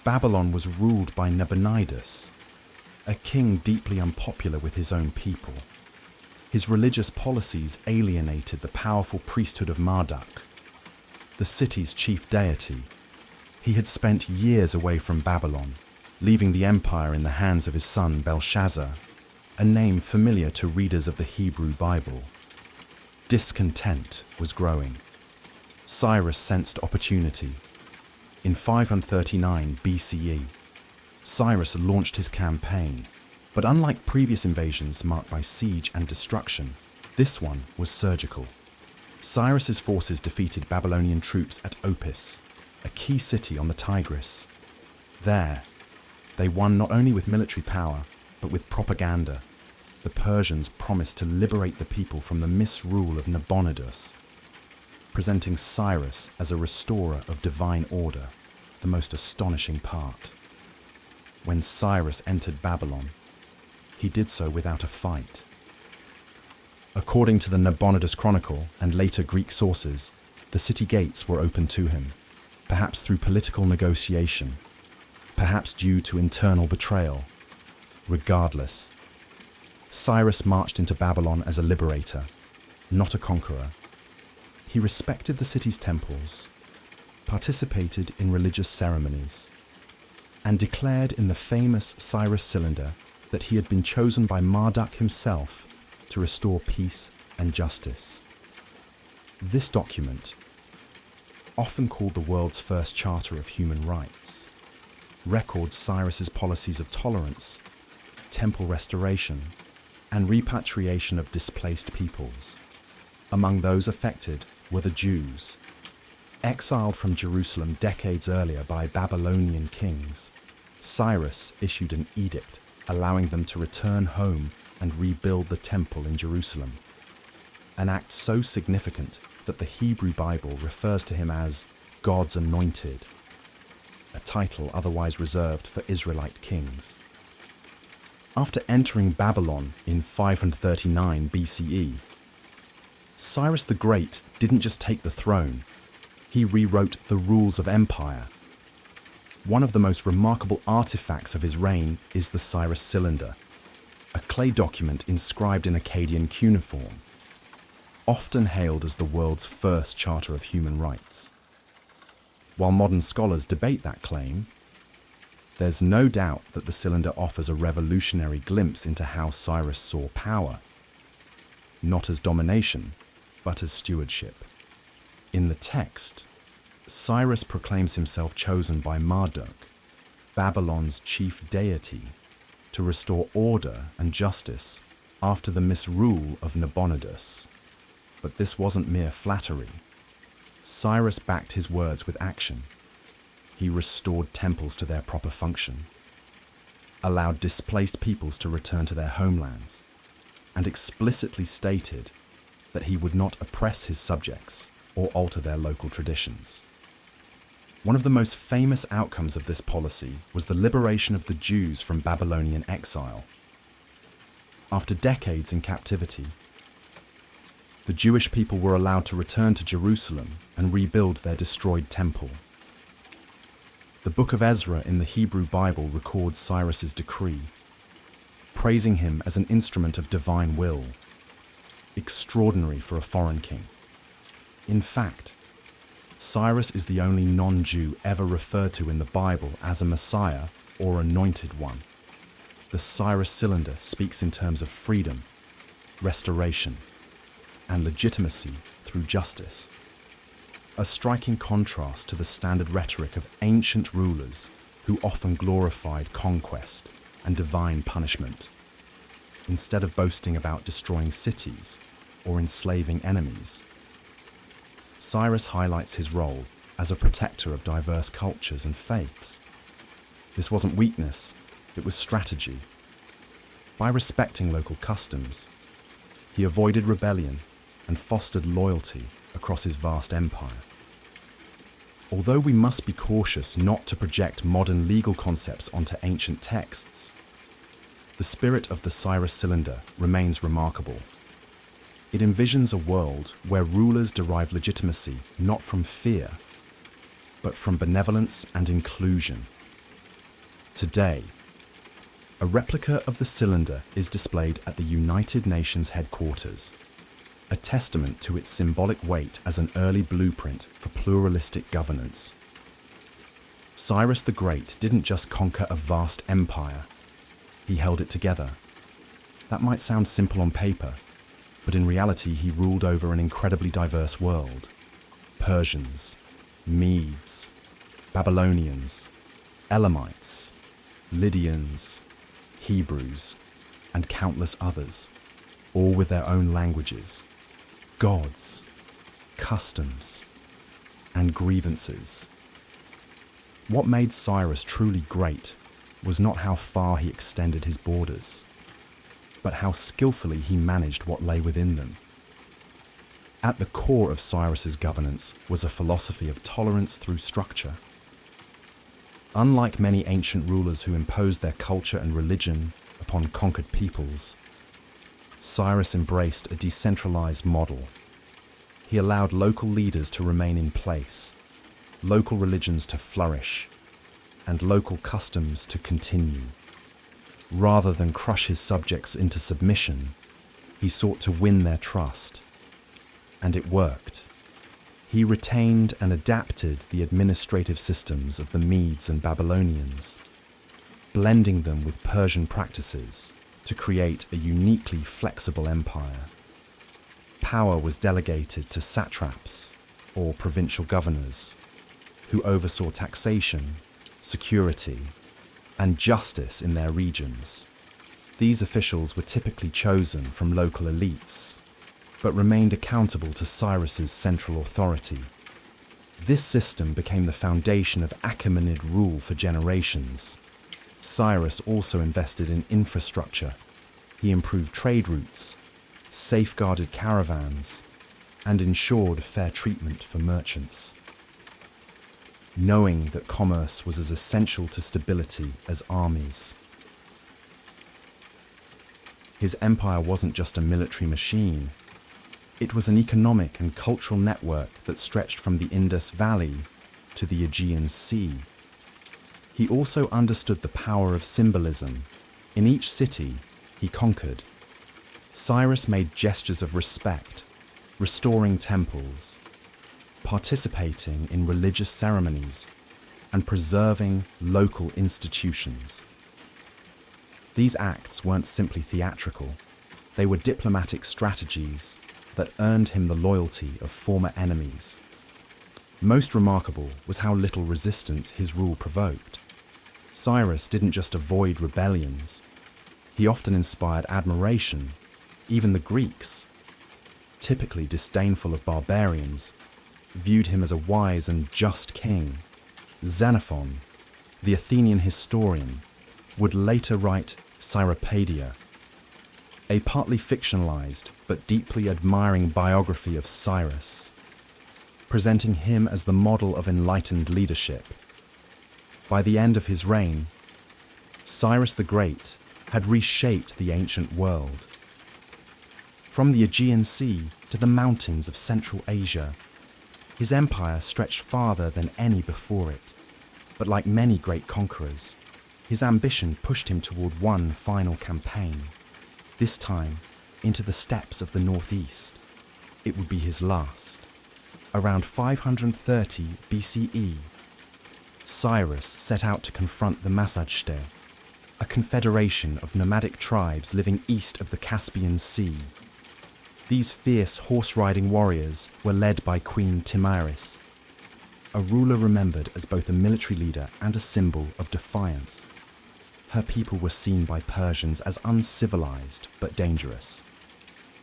Babylon was ruled by Nabonidus, a king deeply unpopular with his own people. His religious policies alienated the powerful priesthood of Marduk, the city's chief deity. He had spent years away from Babylon, leaving the empire in the hands of his son Belshazzar, a name familiar to readers of the Hebrew Bible. Discontent was growing. Cyrus sensed opportunity. In 539 BCE, Cyrus launched his campaign, but unlike previous invasions marked by siege and destruction, this one was surgical. Cyrus's forces defeated Babylonian troops at Opis, a key city on the Tigris. There, they won not only with military power, but with propaganda. The Persians promised to liberate the people from the misrule of Nabonidus, presenting Cyrus as a restorer of divine order, the most astonishing part. When Cyrus entered Babylon, he did so without a fight. According to the Nabonidus Chronicle and later Greek sources, the city gates were open to him, perhaps through political negotiation, perhaps due to internal betrayal. Regardless, Cyrus marched into Babylon as a liberator, not a conqueror. He respected the city's temples, participated in religious ceremonies, and declared in the famous Cyrus Cylinder that he had been chosen by Marduk himself to restore peace and justice. This document, often called the world's first charter of human rights, records Cyrus's policies of tolerance, temple restoration, and repatriation of displaced peoples. Among those affected were the Jews. Exiled from Jerusalem decades earlier by Babylonian kings, Cyrus issued an edict allowing them to return home and rebuild the temple in Jerusalem, an act so significant that the Hebrew Bible refers to him as God's anointed, a title otherwise reserved for Israelite kings. After entering Babylon in 539 BCE, Cyrus the Great didn't just take the throne, he rewrote the rules of empire. One of the most remarkable artifacts of his reign is the Cyrus Cylinder, a clay document inscribed in Akkadian cuneiform, often hailed as the world's first charter of human rights. While modern scholars debate that claim, there's no doubt that the cylinder offers a revolutionary glimpse into how Cyrus saw power, not as domination, but as stewardship. In the text, Cyrus proclaims himself chosen by Marduk, Babylon's chief deity, to restore order and justice after the misrule of Nabonidus. But this wasn't mere flattery. Cyrus backed his words with action. He restored temples to their proper function, allowed displaced peoples to return to their homelands, and explicitly stated that he would not oppress his subjects or alter their local traditions. One of the most famous outcomes of this policy was the liberation of the Jews from Babylonian exile. After decades in captivity, the Jewish people were allowed to return to Jerusalem and rebuild their destroyed temple. The Book of Ezra in the Hebrew Bible records Cyrus's decree, praising him as an instrument of divine will, extraordinary for a foreign king. In fact, Cyrus is the only non-Jew ever referred to in the Bible as a Messiah or anointed one. The Cyrus cylinder speaks in terms of freedom, restoration, and legitimacy through justice. A striking contrast to the standard rhetoric of ancient rulers who often glorified conquest and divine punishment, instead of boasting about destroying cities or enslaving enemies. Cyrus highlights his role as a protector of diverse cultures and faiths. This wasn't weakness, it was strategy. By respecting local customs, he avoided rebellion and fostered loyalty across his vast empire. Although we must be cautious not to project modern legal concepts onto ancient texts, the spirit of the Cyrus cylinder remains remarkable. It envisions a world where rulers derive legitimacy not from fear, but from benevolence and inclusion. Today, a replica of the cylinder is displayed at the United Nations headquarters, a testament to its symbolic weight as an early blueprint for pluralistic governance. Cyrus the Great didn't just conquer a vast empire, he held it together. That might sound simple on paper, but in reality he ruled over an incredibly diverse world. Persians, Medes, Babylonians, Elamites, Lydians, Hebrews, and countless others, all with their own languages, gods, customs, and grievances. What made Cyrus truly great was not how far he extended his borders, but how skillfully he managed what lay within them. At the core of Cyrus's governance was a philosophy of tolerance through structure. Unlike many ancient rulers who imposed their culture and religion upon conquered peoples, Cyrus embraced a decentralized model. He allowed local leaders to remain in place, local religions to flourish, and local customs to continue. Rather than crush his subjects into submission, he sought to win their trust. And it worked. He retained and adapted the administrative systems of the Medes and Babylonians, blending them with Persian practices to create a uniquely flexible empire. Power was delegated to satraps, or provincial governors, who oversaw taxation, security, and justice in their regions. These officials were typically chosen from local elites, but remained accountable to Cyrus's central authority. This system became the foundation of Achaemenid rule for generations. Cyrus also invested in infrastructure. He improved trade routes, safeguarded caravans, and ensured fair treatment for merchants. Knowing that commerce was as essential to stability as armies. His empire wasn't just a military machine. It was an economic and cultural network that stretched from the Indus Valley to the Aegean Sea. He also understood the power of symbolism. In each city he conquered, Cyrus made gestures of respect, restoring temples, participating in religious ceremonies, and preserving local institutions. These acts weren't simply theatrical, they were diplomatic strategies that earned him the loyalty of former enemies. Most remarkable was how little resistance his rule provoked. Cyrus didn't just avoid rebellions, he often inspired admiration. Even the Greeks, typically disdainful of barbarians, viewed him as a wise and just king. Xenophon, the Athenian historian, would later write Cyropaedia, a partly fictionalized but deeply admiring biography of Cyrus, presenting him as the model of enlightened leadership. By the end of his reign, Cyrus the Great had reshaped the ancient world. From the Aegean Sea to the mountains of Central Asia, his empire stretched farther than any before it. But like many great conquerors, his ambition pushed him toward one final campaign, this time into the steppes of the northeast. It would be his last. Around 530 BCE, Cyrus set out to confront the Massagetes, a confederation of nomadic tribes living east of the Caspian Sea. These fierce horse-riding warriors were led by Queen Timaris, a ruler remembered as both a military leader and a symbol of defiance. Her people were seen by Persians as uncivilized but dangerous,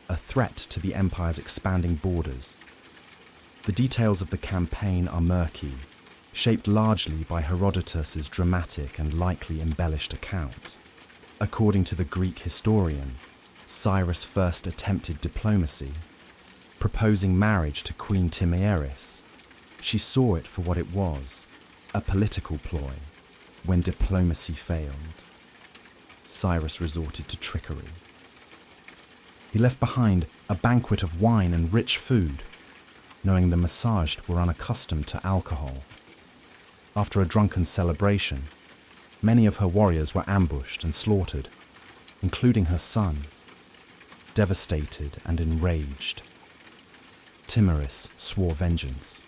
a threat to the empire's expanding borders. The details of the campaign are murky, shaped largely by Herodotus's dramatic and likely embellished account. According to the Greek historian, Cyrus first attempted diplomacy, proposing marriage to Queen Timaeris. She saw it for what it was, a political ploy. When diplomacy failed, Cyrus resorted to trickery. He left behind a banquet of wine and rich food, knowing the massaged were unaccustomed to alcohol. After a drunken celebration, many of her warriors were ambushed and slaughtered, including her son. Devastated and enraged, Timaris swore vengeance.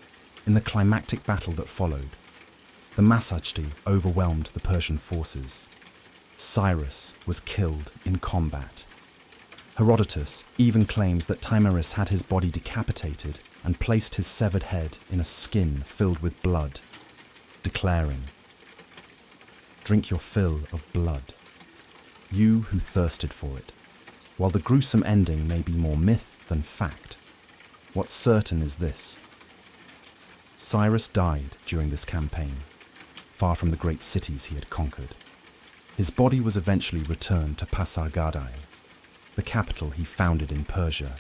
In the climactic battle that followed, the Massagetes overwhelmed the Persian forces. Cyrus was killed in combat. Herodotus even claims that Timaris had his body decapitated and placed his severed head in a skin filled with blood, declaring, "Drink your fill of blood, you who thirsted for it." While the gruesome ending may be more myth than fact, what's certain is this: Cyrus died during this campaign, far from the great cities he had conquered. His body was eventually returned to Pasargadae, the capital he founded in Persia,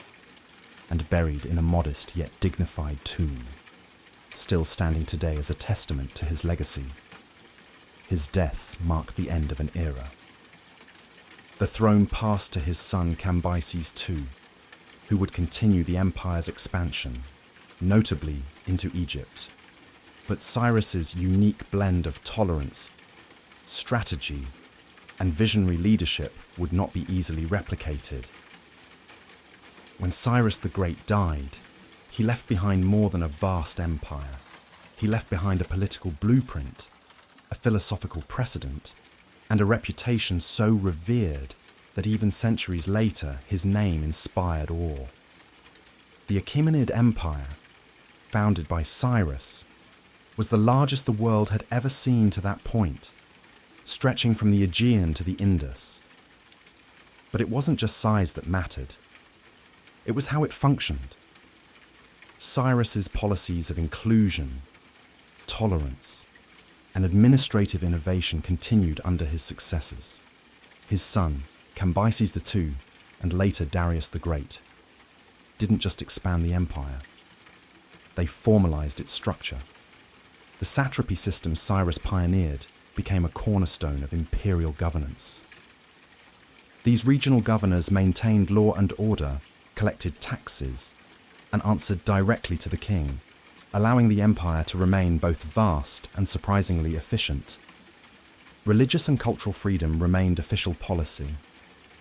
and buried in a modest yet dignified tomb, still standing today as a testament to his legacy. His death marked the end of an era. The throne passed to his son Cambyses II, who would continue the empire's expansion, notably into Egypt. But Cyrus's unique blend of tolerance, strategy, and visionary leadership would not be easily replicated. When Cyrus the Great died, he left behind more than a vast empire. He left behind a political blueprint, a philosophical precedent, and a reputation so revered that even centuries later his name inspired awe. The Achaemenid Empire, founded by Cyrus, was the largest the world had ever seen to that point, stretching from the Aegean to the Indus. But it wasn't just size that mattered. It was how it functioned. Cyrus's policies of inclusion, tolerance, and administrative innovation continued under his successors. His son, Cambyses II, and later Darius the Great, didn't just expand the empire. They formalized its structure. The satrapy system Cyrus pioneered became a cornerstone of imperial governance. These regional governors maintained law and order, collected taxes, and answered directly to the king, allowing the empire to remain both vast and surprisingly efficient. Religious and cultural freedom remained official policy.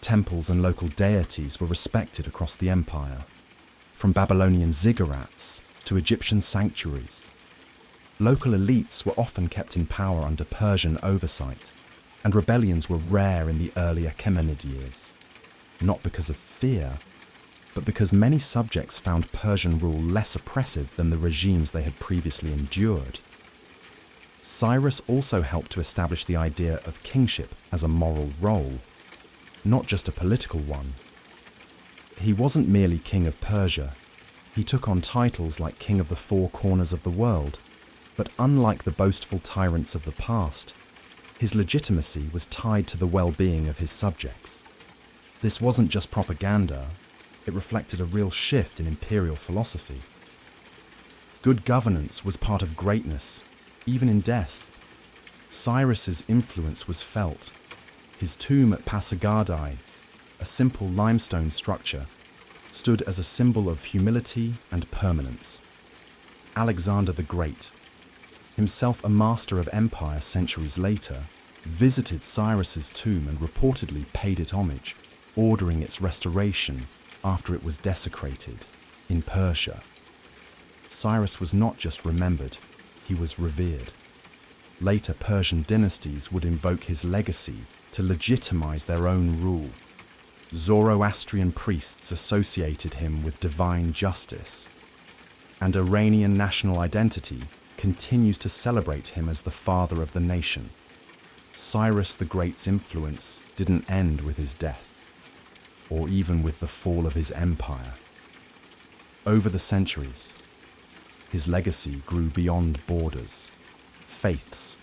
Temples and local deities were respected across the empire, from Babylonian ziggurats to Egyptian sanctuaries. Local elites were often kept in power under Persian oversight, and rebellions were rare in the early Achaemenid years, not because of fear, but because many subjects found Persian rule less oppressive than the regimes they had previously endured. Cyrus also helped to establish the idea of kingship as a moral role, not just a political one. He wasn't merely king of Persia. He took on titles like king of the four corners of the world, but unlike the boastful tyrants of the past, His legitimacy was tied to the well-being of his subjects. This wasn't just propaganda, it reflected a real shift in imperial philosophy. Good governance was part of greatness, even in death. Cyrus's influence was felt. His tomb at Pasargadae, a simple limestone structure, stood as a symbol of humility and permanence. Alexander the Great, himself a master of empire centuries later, visited Cyrus's tomb and reportedly paid it homage, ordering its restoration after it was desecrated in Persia. Cyrus was not just remembered, he was revered. Later Persian dynasties would invoke his legacy to legitimize their own rule. Zoroastrian priests associated him with divine justice, and Iranian national identity continues to celebrate him as the father of the nation. Cyrus the Great's influence didn't end with his death, or even with the fall of his empire. Over the centuries, his legacy grew beyond borders, faiths,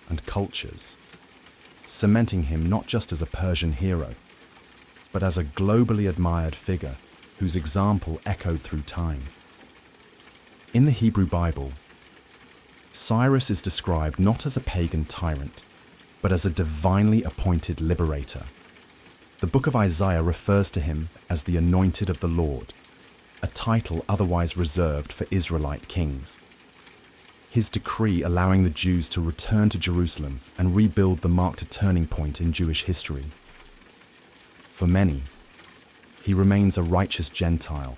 and cultures, cementing him not just as a Persian hero, but as a globally admired figure whose example echoed through time. In the Hebrew Bible, Cyrus is described not as a pagan tyrant, but as a divinely appointed liberator. The book of Isaiah refers to him as the anointed of the Lord, a title otherwise reserved for Israelite kings. His decree allowing the Jews to return to Jerusalem and rebuild the marked a turning point in Jewish history. For many, he remains a righteous Gentile,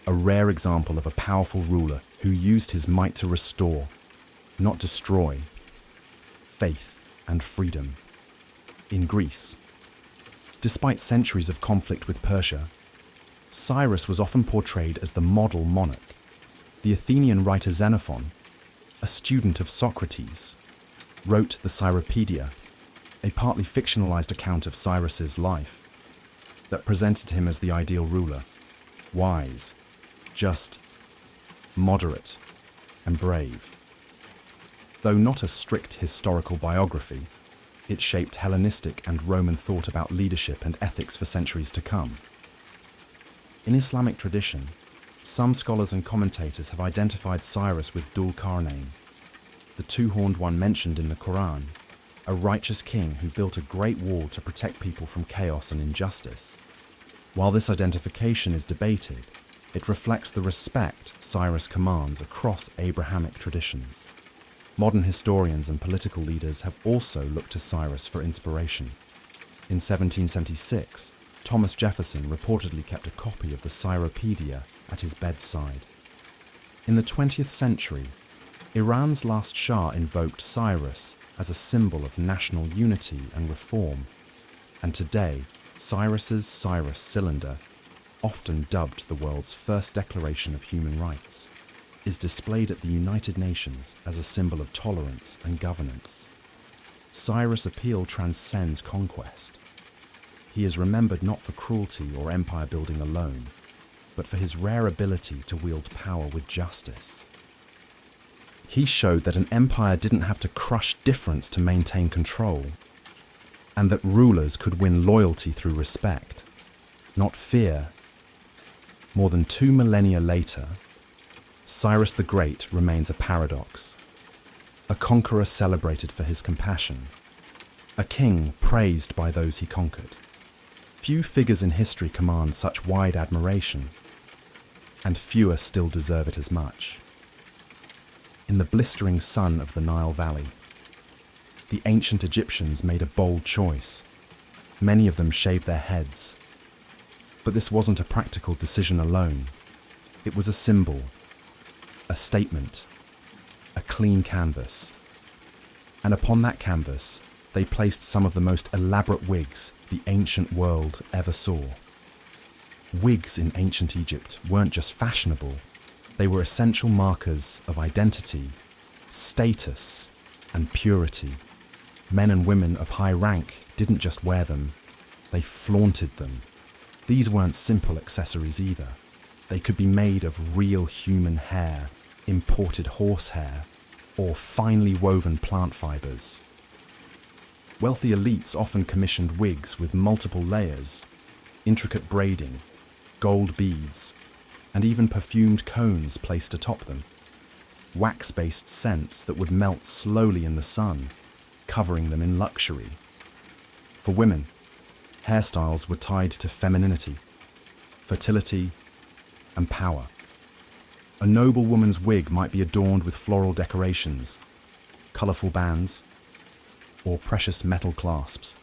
a rare example of a powerful ruler who used his might to restore, not destroy, faith and freedom. In Greece, despite centuries of conflict with Persia, Cyrus was often portrayed as the model monarch. The Athenian writer Xenophon, a student of Socrates, wrote the Cyropaedia, a partly fictionalized account of Cyrus's life that presented him as the ideal ruler, wise, just, moderate, and brave. Though not a strict historical biography, it shaped Hellenistic and Roman thought about leadership and ethics for centuries to come. In Islamic tradition, some scholars and commentators have identified Cyrus with Dhul Qarnayn, the two-horned one mentioned in the Quran, a righteous king who built a great wall to protect people from chaos and injustice. While this identification is debated, it reflects the respect Cyrus commands across Abrahamic traditions. Modern historians and political leaders have also looked to Cyrus for inspiration. In 1776, Thomas Jefferson reportedly kept a copy of the Cyropaedia at his bedside. In the 20th century, Iran's last Shah invoked Cyrus as a symbol of national unity and reform, and today, Cyrus's Cyrus cylinder, often dubbed the world's first declaration of human rights, is displayed at the United Nations as a symbol of tolerance and governance. Cyrus' appeal transcends conquest. He is remembered not for cruelty or empire building alone, but for his rare ability to wield power with justice. He showed that an empire didn't have to crush difference to maintain control, and that rulers could win loyalty through respect, not fear. More than 2 millennia later, Cyrus the Great remains a paradox, a conqueror celebrated for his compassion, a king praised by those he conquered. Few figures in history command such wide admiration, and fewer still deserve it as much. In the blistering sun of the Nile Valley, the ancient Egyptians made a bold choice. Many of them shaved their heads. But this wasn't a practical decision alone. It was a symbol, a statement, a clean canvas. And upon that canvas, they placed some of the most elaborate wigs the ancient world ever saw. Wigs in ancient Egypt weren't just fashionable, they were essential markers of identity, status, and purity. Men and women of high rank didn't just wear them, they flaunted them. These weren't simple accessories either. They could be made of real human hair, imported horsehair, or finely woven plant fibers. Wealthy elites often commissioned wigs with multiple layers, intricate braiding, gold beads, and even perfumed cones placed atop them. Wax-based scents that would melt slowly in the sun, covering them in luxury. For women, hairstyles were tied to femininity, fertility, and power. A noble woman's wig might be adorned with floral decorations, colourful bands, or precious metal clasps.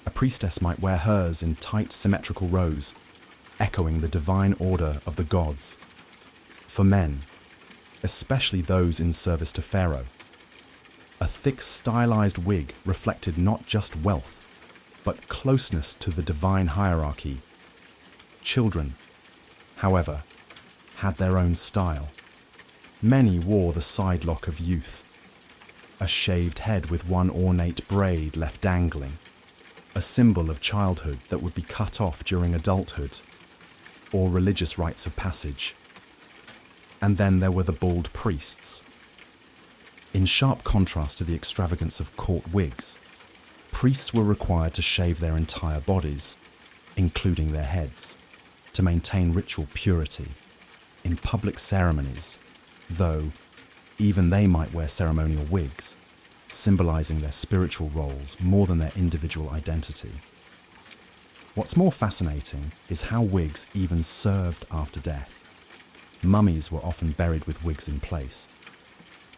A priestess might wear hers in tight symmetrical rows, echoing the divine order of the gods. For men, especially those in service to Pharaoh, a thick stylized wig reflected not just wealth, but closeness to the divine hierarchy. Children, however, had their own style. Many wore the side lock of youth, a shaved head with one ornate braid left dangling, a symbol of childhood that would be cut off during adulthood or religious rites of passage. And then there were the bald priests. In sharp contrast to the extravagance of court wigs, priests were required to shave their entire bodies, including their heads, to maintain ritual purity. In public ceremonies, though, even they might wear ceremonial wigs, symbolizing their spiritual roles more than their individual identity. What's more fascinating is how wigs even served after death. Mummies were often buried with wigs in place,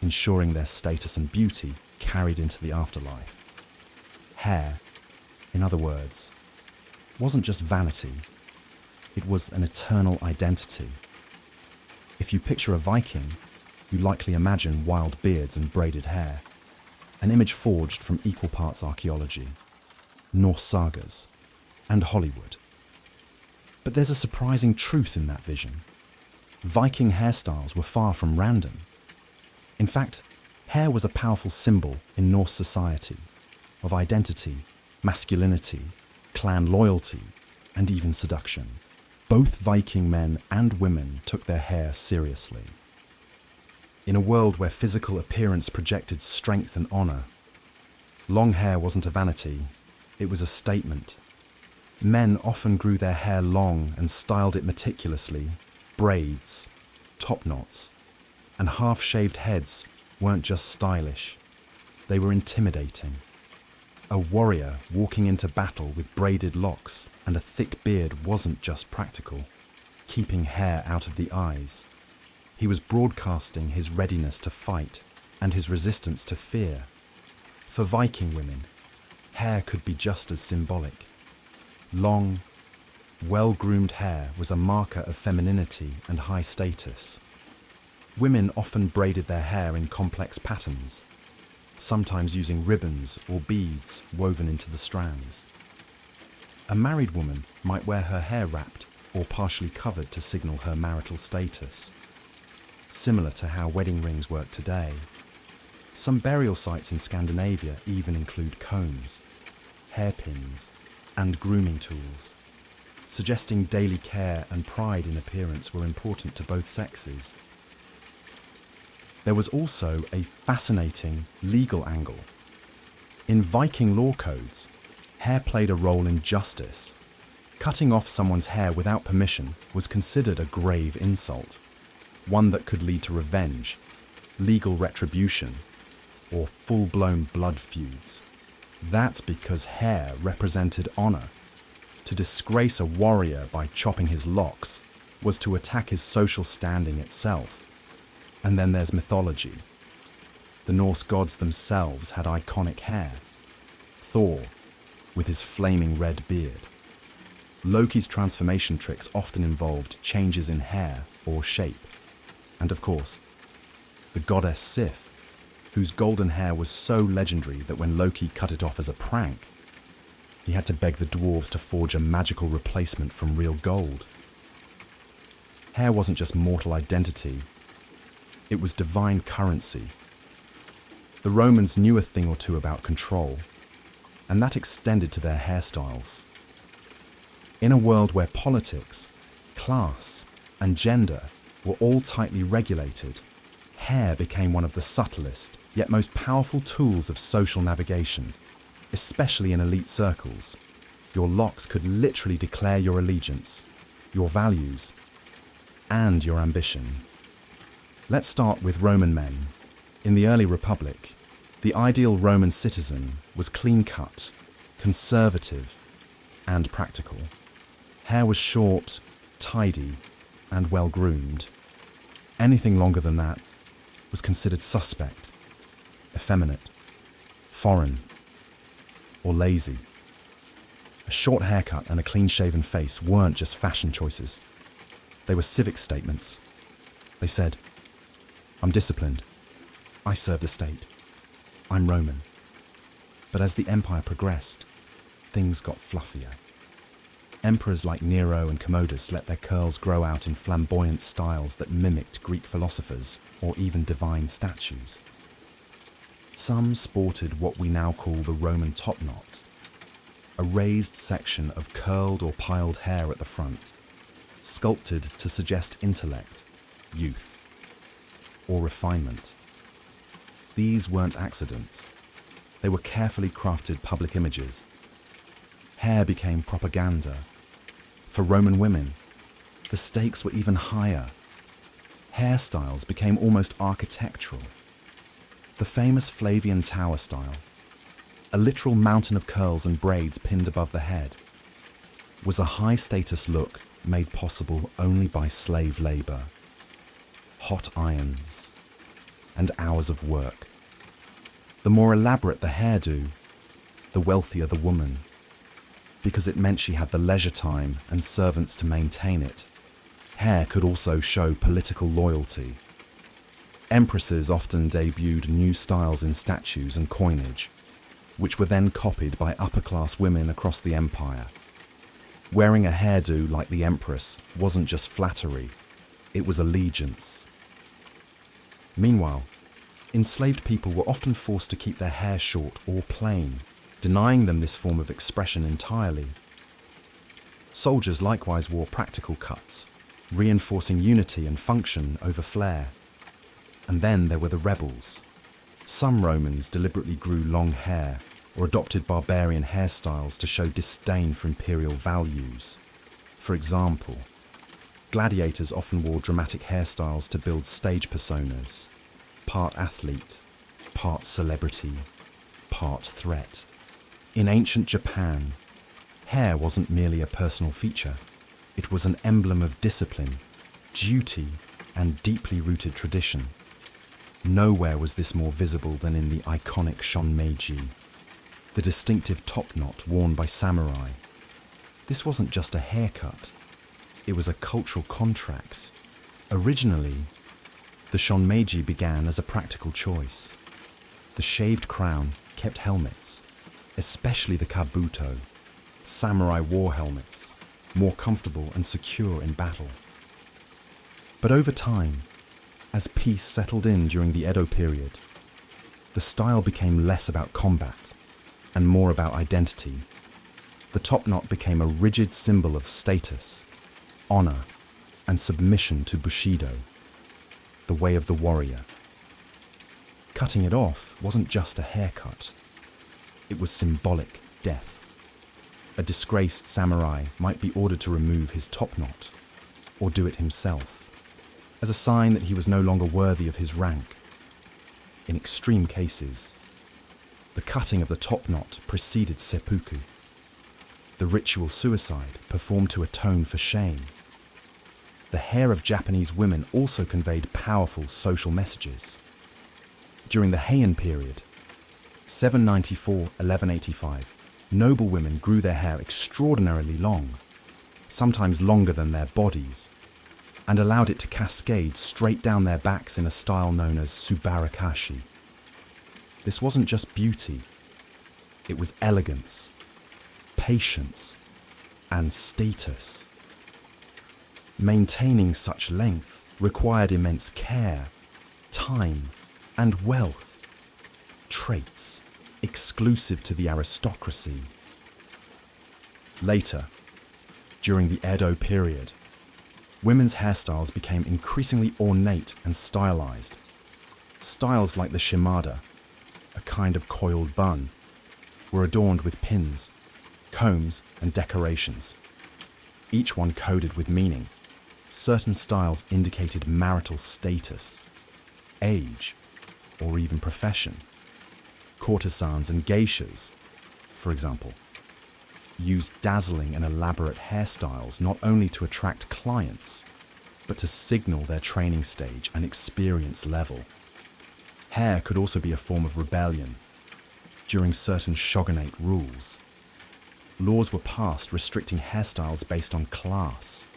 ensuring their status and beauty carried into the afterlife. Hair, in other words, wasn't just vanity, it was an eternal identity. If you picture a Viking, you likely imagine wild beards and braided hair, an image forged from equal parts archaeology, Norse sagas, and Hollywood. But there's a surprising truth in that vision. Viking hairstyles were far from random. In fact, hair was a powerful symbol in Norse society of identity, masculinity, clan loyalty, and even seduction. Both Viking men and women took their hair seriously. In a world where physical appearance projected strength and honor, long hair wasn't a vanity, it was a statement. Men often grew their hair long and styled it meticulously. Braids, top knots, and half-shaved heads weren't just stylish, they were intimidating. A warrior walking into battle with braided locks and a thick beard wasn't just practical, keeping hair out of the eyes. He was broadcasting his readiness to fight and his resistance to fear. For Viking women, hair could be just as symbolic. Long, well-groomed hair was a marker of femininity and high status. Women often braided their hair in complex patterns, sometimes using ribbons or beads woven into the strands. A married woman might wear her hair wrapped or partially covered to signal her marital status, similar to how wedding rings work today. Some burial sites in Scandinavia even include combs, hairpins, and grooming tools, suggesting daily care and pride in appearance were important to both sexes. There was also a fascinating legal angle. In Viking law codes, hair played a role in justice. Cutting off someone's hair without permission was considered a grave insult, one that could lead to revenge, legal retribution, or full-blown blood feuds. That's because hair represented honor. To disgrace a warrior by chopping his locks was to attack his social standing itself. And then there's mythology. The Norse gods themselves had iconic hair. Thor, with his flaming red beard. Loki's transformation tricks often involved changes in hair or shape. And of course, the goddess Sif, whose golden hair was so legendary that when Loki cut it off as a prank, he had to beg the dwarves to forge a magical replacement from real gold. Hair wasn't just mortal identity, it was divine currency. The Romans knew a thing or two about control, and that extended to their hairstyles. In a world where politics, class, and gender were all tightly regulated, hair became one of the subtlest, yet most powerful tools of social navigation. especially in elite circles. Your locks could literally declare your allegiance, your values, and your ambition. Let's start with Roman men. In the early Republic, the ideal Roman citizen was clean-cut, conservative, and practical. Hair was short, tidy, and well-groomed. Anything longer than that was considered suspect, effeminate, foreign, or lazy. A short haircut and a clean-shaven face weren't just fashion choices. They were civic statements. They said, "I'm disciplined. I serve the state. I'm Roman." But as the empire progressed, things got fluffier. Emperors like Nero and Commodus let their curls grow out in flamboyant styles that mimicked Greek philosophers or even divine statues. Some sported what we now call the Roman top knot, a raised section of curled or piled hair at the front, sculpted to suggest intellect, youth, or refinement. These weren't accidents. They were carefully crafted public images. Hair became propaganda. For Roman women, the stakes were even higher. Hairstyles became almost architectural. The famous Flavian tower style, a literal mountain of curls and braids pinned above the head, was a high-status look made possible only by slave labor, hot irons, and hours of work. The more elaborate the hairdo, the wealthier the woman, because it meant she had the leisure time and servants to maintain it. Hair could also show political loyalty. Empresses often debuted new styles in statues and coinage, which were then copied by upper-class women across the empire. Wearing a hairdo like the empress wasn't just flattery, it was allegiance. Meanwhile, enslaved people were often forced to keep their hair short or plain, denying them this form of expression entirely. Soldiers likewise wore practical cuts, reinforcing unity and function over flair. And then there were the rebels. Some Romans deliberately grew long hair or adopted barbarian hairstyles to show disdain for imperial values. For example, gladiators often wore dramatic hairstyles to build stage personas, part athlete, part celebrity, part threat. In ancient Japan, hair wasn't merely a personal feature. It was an emblem of discipline, duty, and deeply rooted tradition. Nowhere was this more visible than in the iconic shonmeiji, the distinctive top knot worn by samurai. This wasn't just a haircut, it was a cultural contract. Originally, the shonmeiji began as a practical choice. The shaved crown kept helmets, especially the kabuto, samurai war helmets, more comfortable and secure in battle. But over time, as peace settled in during the Edo period, the style became less about combat and more about identity. The top knot became a rigid symbol of status, honor, and submission to Bushido, the way of the warrior. Cutting it off wasn't just a haircut, it was symbolic death. A disgraced samurai might be ordered to remove his top knot, or do it himself, as a sign that he was no longer worthy of his rank. In extreme cases, the cutting of the top knot preceded seppuku, the ritual suicide performed to atone for shame. The hair of Japanese women also conveyed powerful social messages. During the Heian period, 794–1185, noble women grew their hair extraordinarily long, sometimes longer than their bodies, and allowed it to cascade straight down their backs in a style known as subarakashi. This wasn't just beauty, it was elegance, patience, and status. Maintaining such length required immense care, time, and wealth, traits exclusive to the aristocracy. Later, during the Edo period, women's hairstyles became increasingly ornate and stylized. Styles like the shimada, a kind of coiled bun, were adorned with pins, combs, and decorations, each one coded with meaning. Certain styles indicated marital status, age, or even profession. Courtesans and geishas, for example, used dazzling and elaborate hairstyles not only to attract clients, but to signal their training stage and experience level. Hair could also be a form of rebellion. During certain shogunate rules, laws were passed restricting hairstyles based on class.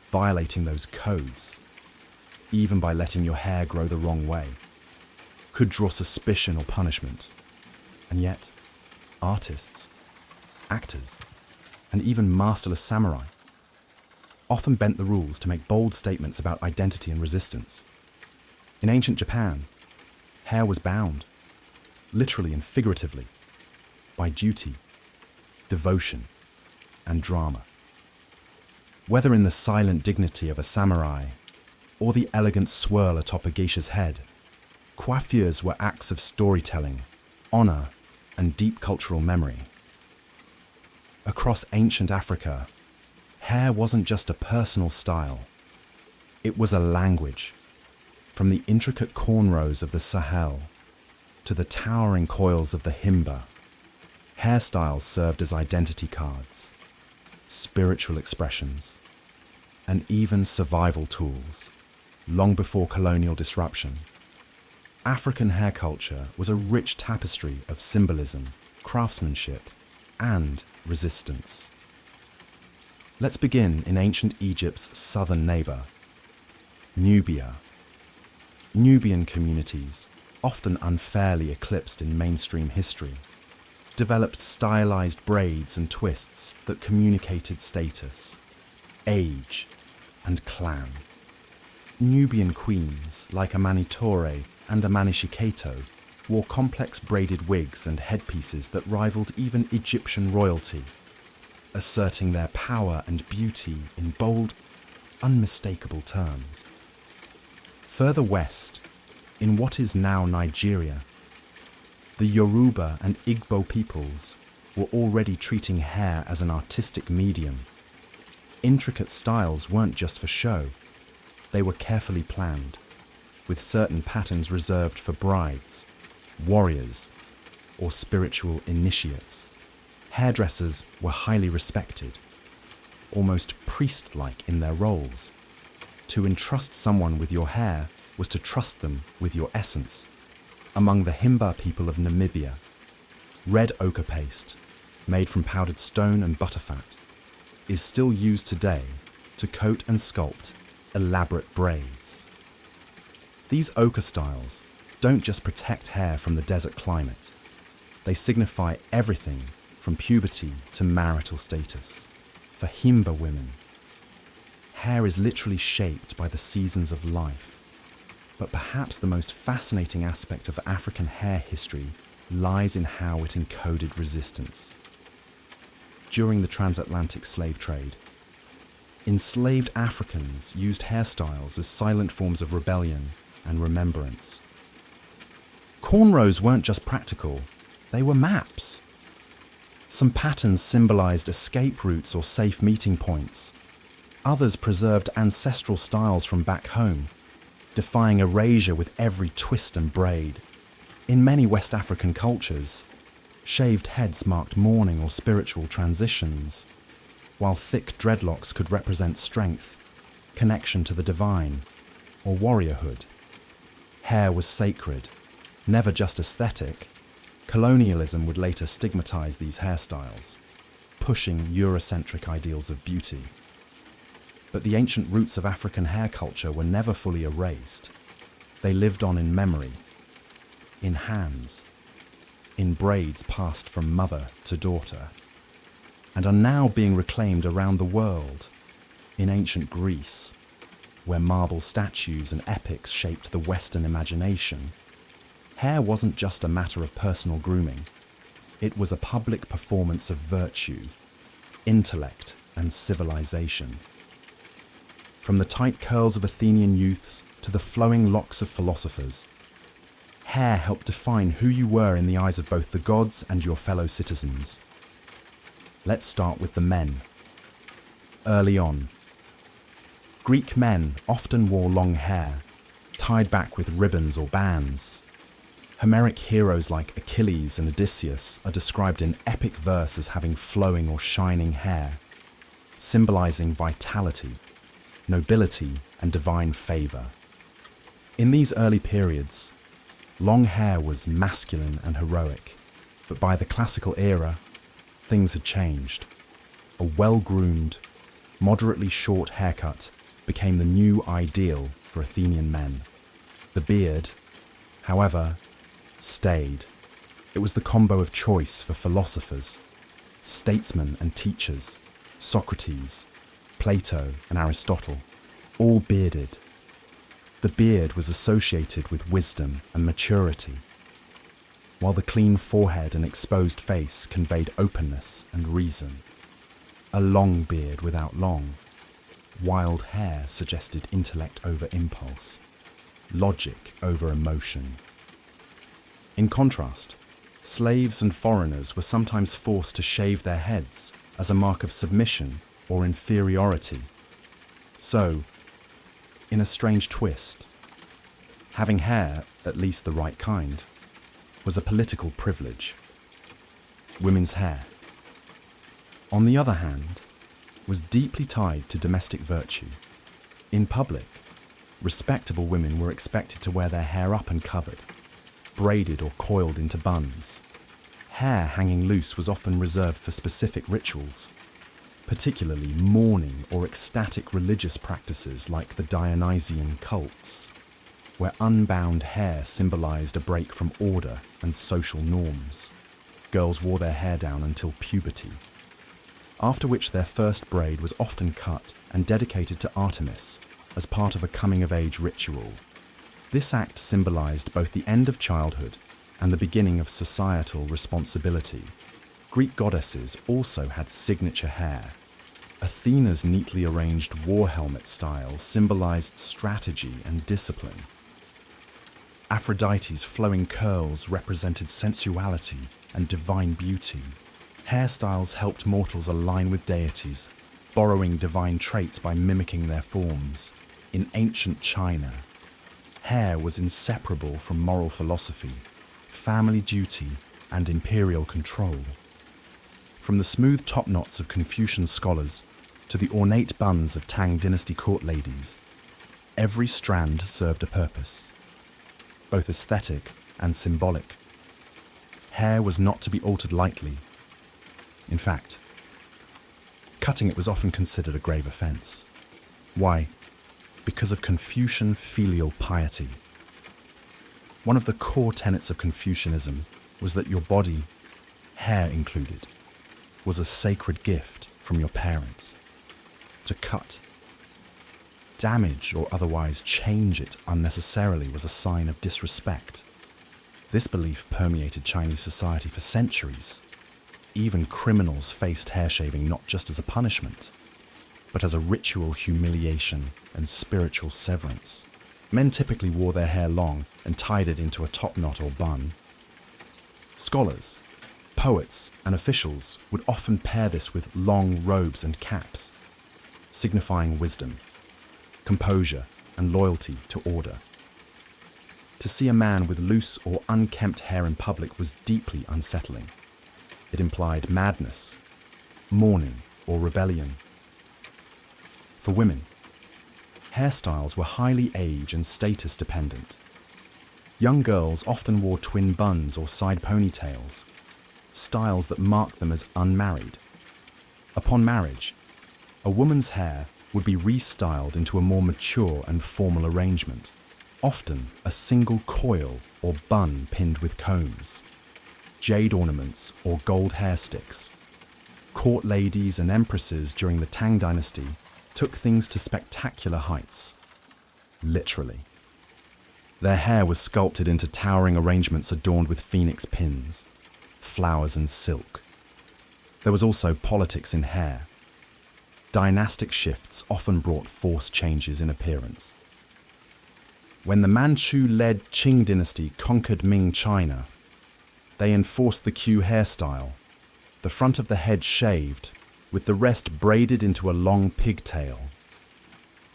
Violating those codes, even by letting your hair grow the wrong way, could draw suspicion or punishment. And yet, artists, actors, and even masterless samurai often bent the rules to make bold statements about identity and resistance. In ancient Japan, hair was bound, literally and figuratively, by duty, devotion, and drama. Whether in the silent dignity of a samurai or the elegant swirl atop a geisha's head, coiffures were acts of storytelling, honor, and deep cultural memory. Across ancient Africa, hair wasn't just a personal style, it was a language. From the intricate cornrows of the Sahel to the towering coils of the Himba, hairstyles served as identity cards, spiritual expressions, and even survival tools. Long before colonial disruption, African hair culture was a rich tapestry of symbolism, craftsmanship, and resistance. Let's begin in ancient Egypt's southern neighbor, Nubia. Nubian communities, often unfairly eclipsed in mainstream history, developed stylized braids and twists that communicated status, age, and clan. Nubian queens like Amanitore and Amanishiketo wore complex braided wigs and headpieces that rivaled even Egyptian royalty, asserting their power and beauty in bold, unmistakable terms. Further west, in what is now Nigeria, the Yoruba and Igbo peoples were already treating hair as an artistic medium. Intricate styles weren't just for show, they were carefully planned, with certain patterns reserved for brides, warriors, or spiritual initiates. Hairdressers were highly respected, almost priest-like in their roles. To entrust someone with your hair was to trust them with your essence. Among the Himba people of Namibia, red ochre paste, made from powdered stone and butterfat, is still used today to coat and sculpt elaborate braids. These ochre styles don't just protect hair from the desert climate, they signify everything from puberty to marital status. For Himba women, hair is literally shaped by the seasons of life. But perhaps the most fascinating aspect of African hair history lies in how it encoded resistance. During the transatlantic slave trade, enslaved Africans used hairstyles as silent forms of rebellion and remembrance. Cornrows weren't just practical, they were maps. Some patterns symbolized escape routes or safe meeting points. Others preserved ancestral styles from back home, defying erasure with every twist and braid. In many West African cultures, shaved heads marked mourning or spiritual transitions, while thick dreadlocks could represent strength, connection to the divine, or warriorhood. Hair was sacred, never just aesthetic. Colonialism would later stigmatize these hairstyles, pushing Eurocentric ideals of beauty. But the ancient roots of African hair culture were never fully erased. They lived on in memory, in hands, in braids passed from mother to daughter, and are now being reclaimed around the world. In ancient Greece, where marble statues and epics shaped the Western imagination, hair wasn't just a matter of personal grooming. It was a public performance of virtue, intellect, and civilization. From the tight curls of Athenian youths to the flowing locks of philosophers, Hair helped define who you were in the eyes of both the gods and your fellow citizens. Let's start with the men. Early on, Greek men often wore long hair, tied back with ribbons or bands. Homeric heroes like Achilles and Odysseus are described in epic verse as having flowing or shining hair, symbolizing vitality, nobility, and divine favor. In these early periods, long hair was masculine and heroic, but by the classical era, things had changed. A well-groomed, moderately short haircut became the new ideal for Athenian men. The beard, however, stayed. It was the combo of choice for philosophers, statesmen and teachers, Socrates, Plato and Aristotle, all bearded. The beard was associated with wisdom and maturity, while the clean forehead and exposed face conveyed openness and reason. A long beard without long, wild hair suggested intellect over impulse, logic over emotion. In contrast, slaves and foreigners were sometimes forced to shave their heads as a mark of submission or inferiority. So, in a strange twist, having hair, at least the right kind, was a political privilege. Women's hair, on the other hand, was deeply tied to domestic virtue. In public, respectable women were expected to wear their hair up and covered, braided or coiled into buns. Hair hanging loose was often reserved for specific rituals, particularly mourning or ecstatic religious practices like the Dionysian cults, where unbound hair symbolized a break from order and social norms. Girls wore their hair down until puberty, after which their first braid was often cut and dedicated to Artemis as part of a coming-of-age ritual. This act symbolized both the end of childhood and the beginning of societal responsibility. Greek goddesses also had signature hair. Athena's neatly arranged war helmet style symbolized strategy and discipline. Aphrodite's flowing curls represented sensuality and divine beauty. Hairstyles helped mortals align with deities, borrowing divine traits by mimicking their forms. In ancient China, hair was inseparable from moral philosophy, family duty, and imperial control. From the smooth top knots of Confucian scholars to the ornate buns of Tang dynasty court ladies, every strand served a purpose, both aesthetic and symbolic. Hair was not to be altered lightly. In fact, cutting it was often considered a grave offense. Why? Because of Confucian filial piety. One of the core tenets of Confucianism was that your body, hair included, was a sacred gift from your parents. To cut, damage, or otherwise change it unnecessarily was a sign of disrespect. This belief permeated Chinese society for centuries. Even criminals faced hair shaving not just as a punishment, but as a ritual humiliation and spiritual severance. Men typically wore their hair long and tied it into a top knot or bun. Scholars, poets, and officials would often pair this with long robes and caps, signifying wisdom, composure, and loyalty to order. To see a man with loose or unkempt hair in public was deeply unsettling. It implied madness, mourning, or rebellion. For women, hairstyles were highly age and status dependent. Young girls often wore twin buns or side ponytails, styles that marked them as unmarried. Upon marriage, a woman's hair would be restyled into a more mature and formal arrangement, often a single coil or bun pinned with combs, jade ornaments or gold hair sticks. Court ladies and empresses during the Tang dynasty took things to spectacular heights, literally. Their hair was sculpted into towering arrangements adorned with phoenix pins, flowers and silk. There was also politics in hair. Dynastic shifts often brought forced changes in appearance. When the Manchu-led Qing dynasty conquered Ming China, they enforced the Q hairstyle, the front of the head shaved, with the rest braided into a long pigtail.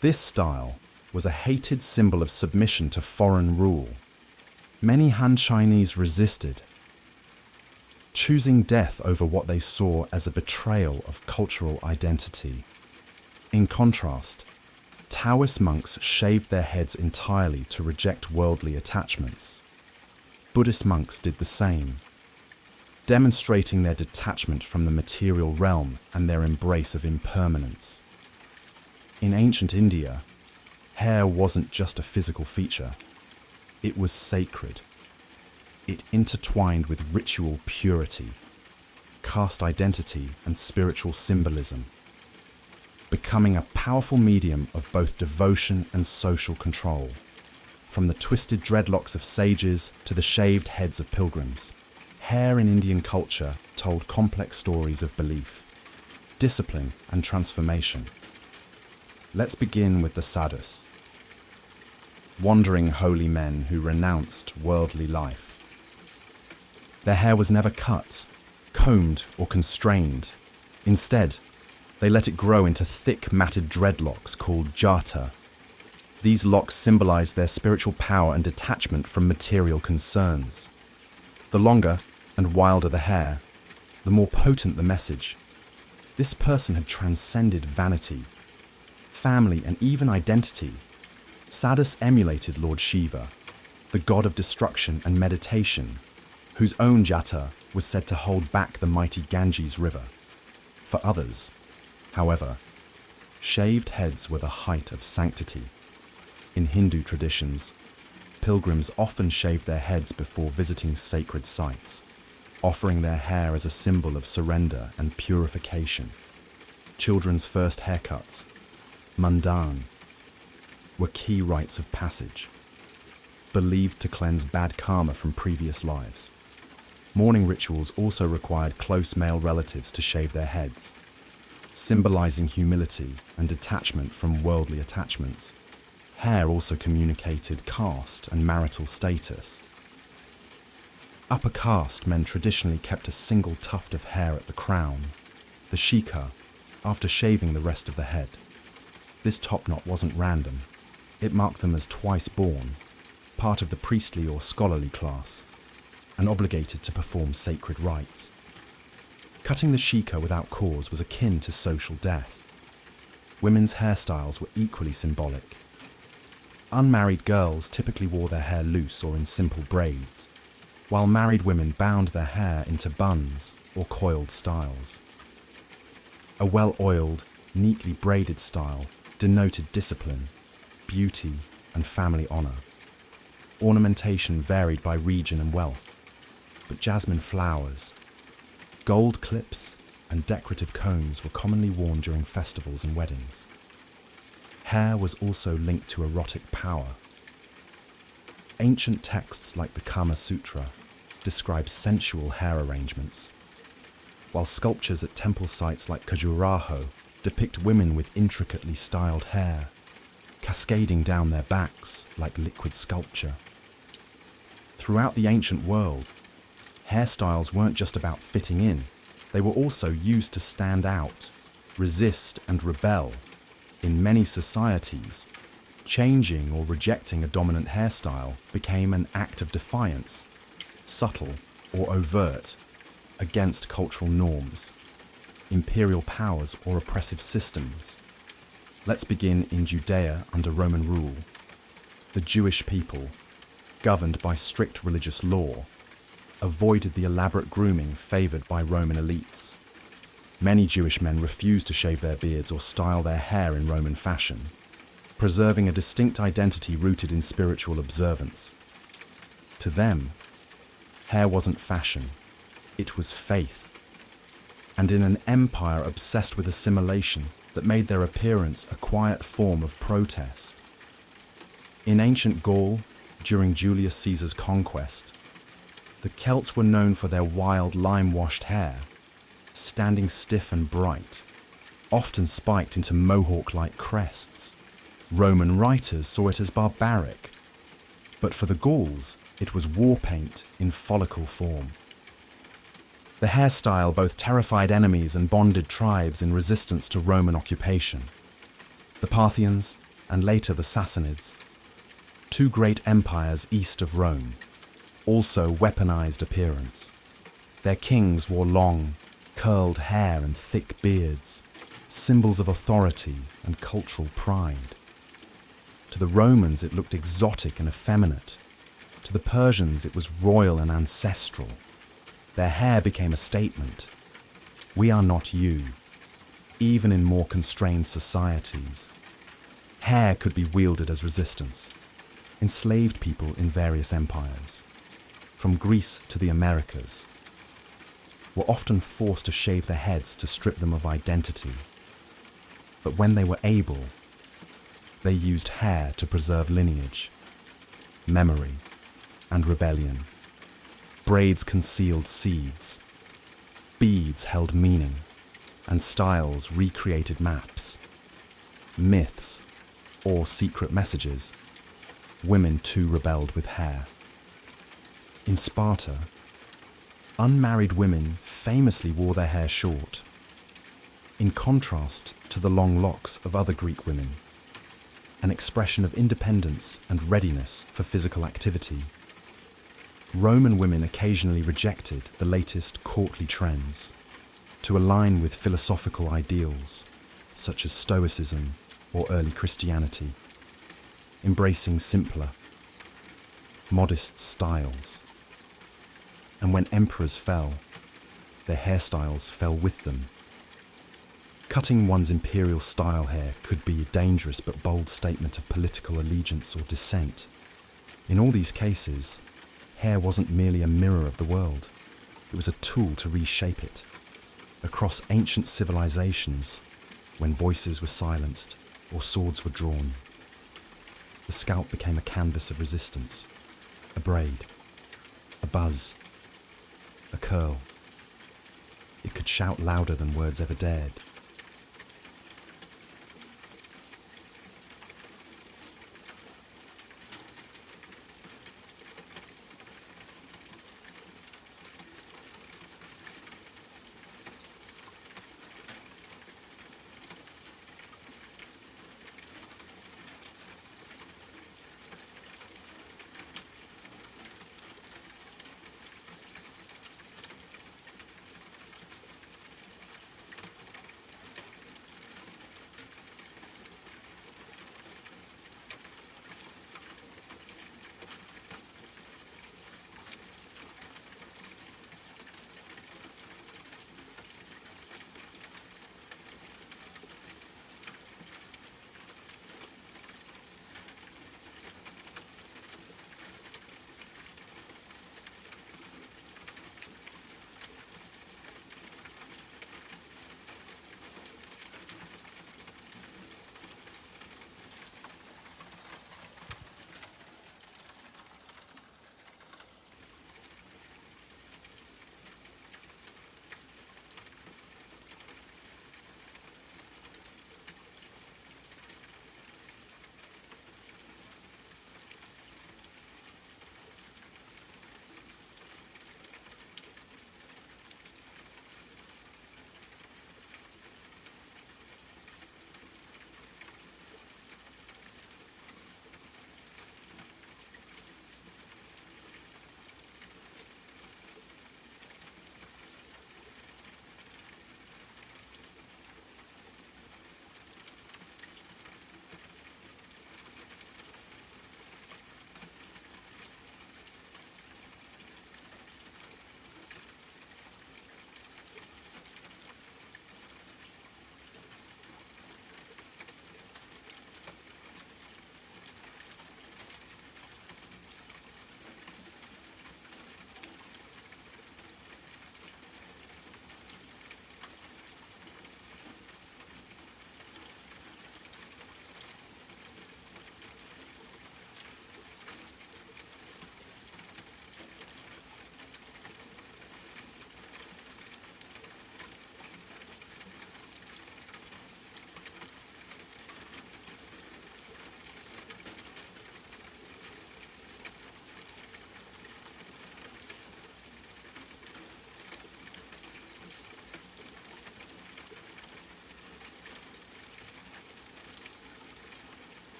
This style was a hated symbol of submission to foreign rule. Many Han Chinese resisted, choosing death over what they saw as a betrayal of cultural identity. In contrast, Taoist monks shaved their heads entirely to reject worldly attachments. Buddhist monks did the same, demonstrating their detachment from the material realm and their embrace of impermanence. In ancient India, hair wasn't just a physical feature, it was sacred. It intertwined with ritual purity, caste identity, and spiritual symbolism, becoming a powerful medium of both devotion and social control. From the twisted dreadlocks of sages to the shaved heads of pilgrims, hair in Indian culture told complex stories of belief, discipline, and transformation. Let's begin with the sadhus, wandering holy men who renounced worldly life. Their hair was never cut, combed, or constrained. Instead, they let it grow into thick, matted dreadlocks called jata. These locks symbolized their spiritual power and detachment from material concerns. The longer and wilder the hair, the more potent the message. This person had transcended vanity, family, and even identity. Sadhus emulated Lord Shiva, the god of destruction and meditation, whose own jata was said to hold back the mighty Ganges River. For others, however, shaved heads were the height of sanctity. In Hindu traditions, pilgrims often shaved their heads before visiting sacred sites, offering their hair as a symbol of surrender and purification. Children's first haircuts, mandan, were key rites of passage, believed to cleanse bad karma from previous lives. Mourning rituals also required close male relatives to shave their heads, symbolizing humility and detachment from worldly attachments. Hair also communicated caste and marital status. Upper caste men traditionally kept a single tuft of hair at the crown, the shikha, after shaving the rest of the head. This top knot wasn't random. It marked them as twice born, part of the priestly or scholarly class, and obligated to perform sacred rites. Cutting the shikha without cause was akin to social death. Women's hairstyles were equally symbolic. Unmarried girls typically wore their hair loose or in simple braids, while married women bound their hair into buns or coiled styles. A well-oiled, neatly braided style denoted discipline, beauty, and family honor. Ornamentation varied by region and wealth, but jasmine flowers, gold clips, and decorative combs were commonly worn during festivals and weddings. Hair was also linked to erotic power. Ancient texts like the Kama Sutra describe sensual hair arrangements, while sculptures at temple sites like Khajuraho depict women with intricately styled hair, cascading down their backs like liquid sculpture. Throughout the ancient world, hairstyles weren't just about fitting in, they were also used to stand out, resist, and rebel. In many societies, changing or rejecting a dominant hairstyle became an act of defiance, subtle or overt, against cultural norms, imperial powers, or oppressive systems. Let's begin in Judea under Roman rule. The Jewish people, governed by strict religious law, avoided the elaborate grooming favored by Roman elites. Many Jewish men refused to shave their beards or style their hair in Roman fashion, preserving a distinct identity rooted in spiritual observance. To them, hair wasn't fashion, it was faith. And in an empire obsessed with assimilation that made their appearance a quiet form of protest. In ancient Gaul, during Julius Caesar's conquest, the Celts were known for their wild lime-washed hair, standing stiff and bright, often spiked into mohawk-like crests. Roman writers saw it as barbaric, But for the Gauls, it was war paint in follicle form. The hairstyle both terrified enemies and bonded tribes in resistance to Roman occupation. The Parthians, and later the Sassanids, two great empires east of Rome, also weaponized appearance. Their kings wore long, curled hair and thick beards, symbols of authority and cultural pride. To the Romans it looked exotic and effeminate. To the Persians it was royal and ancestral. Their hair became a statement. We are not you, even in more constrained societies. Hair could be wielded as resistance. Enslaved people in various empires, from Greece to the Americas, were often forced to shave their heads to strip them of identity. But when they were able, they used hair to preserve lineage, memory, and rebellion. Braids concealed seeds, beads held meaning, and styles recreated maps, myths, or secret messages. Women too rebelled with hair. In Sparta, unmarried women famously wore their hair short, in contrast to the long locks of other Greek women, an expression of independence and readiness for physical activity. Roman women occasionally rejected the latest courtly trends to align with philosophical ideals, such as Stoicism or early Christianity, embracing simpler, modest styles. And when emperors fell, their hairstyles fell with them. Cutting one's imperial style hair could be a dangerous but bold statement of political allegiance or dissent. In all these cases, hair wasn't merely a mirror of the world, it was a tool to reshape it. Across ancient civilizations, when voices were silenced or swords were drawn, the scalp became a canvas of resistance, a braid, a buzz, a curl. It could shout louder than words ever dared.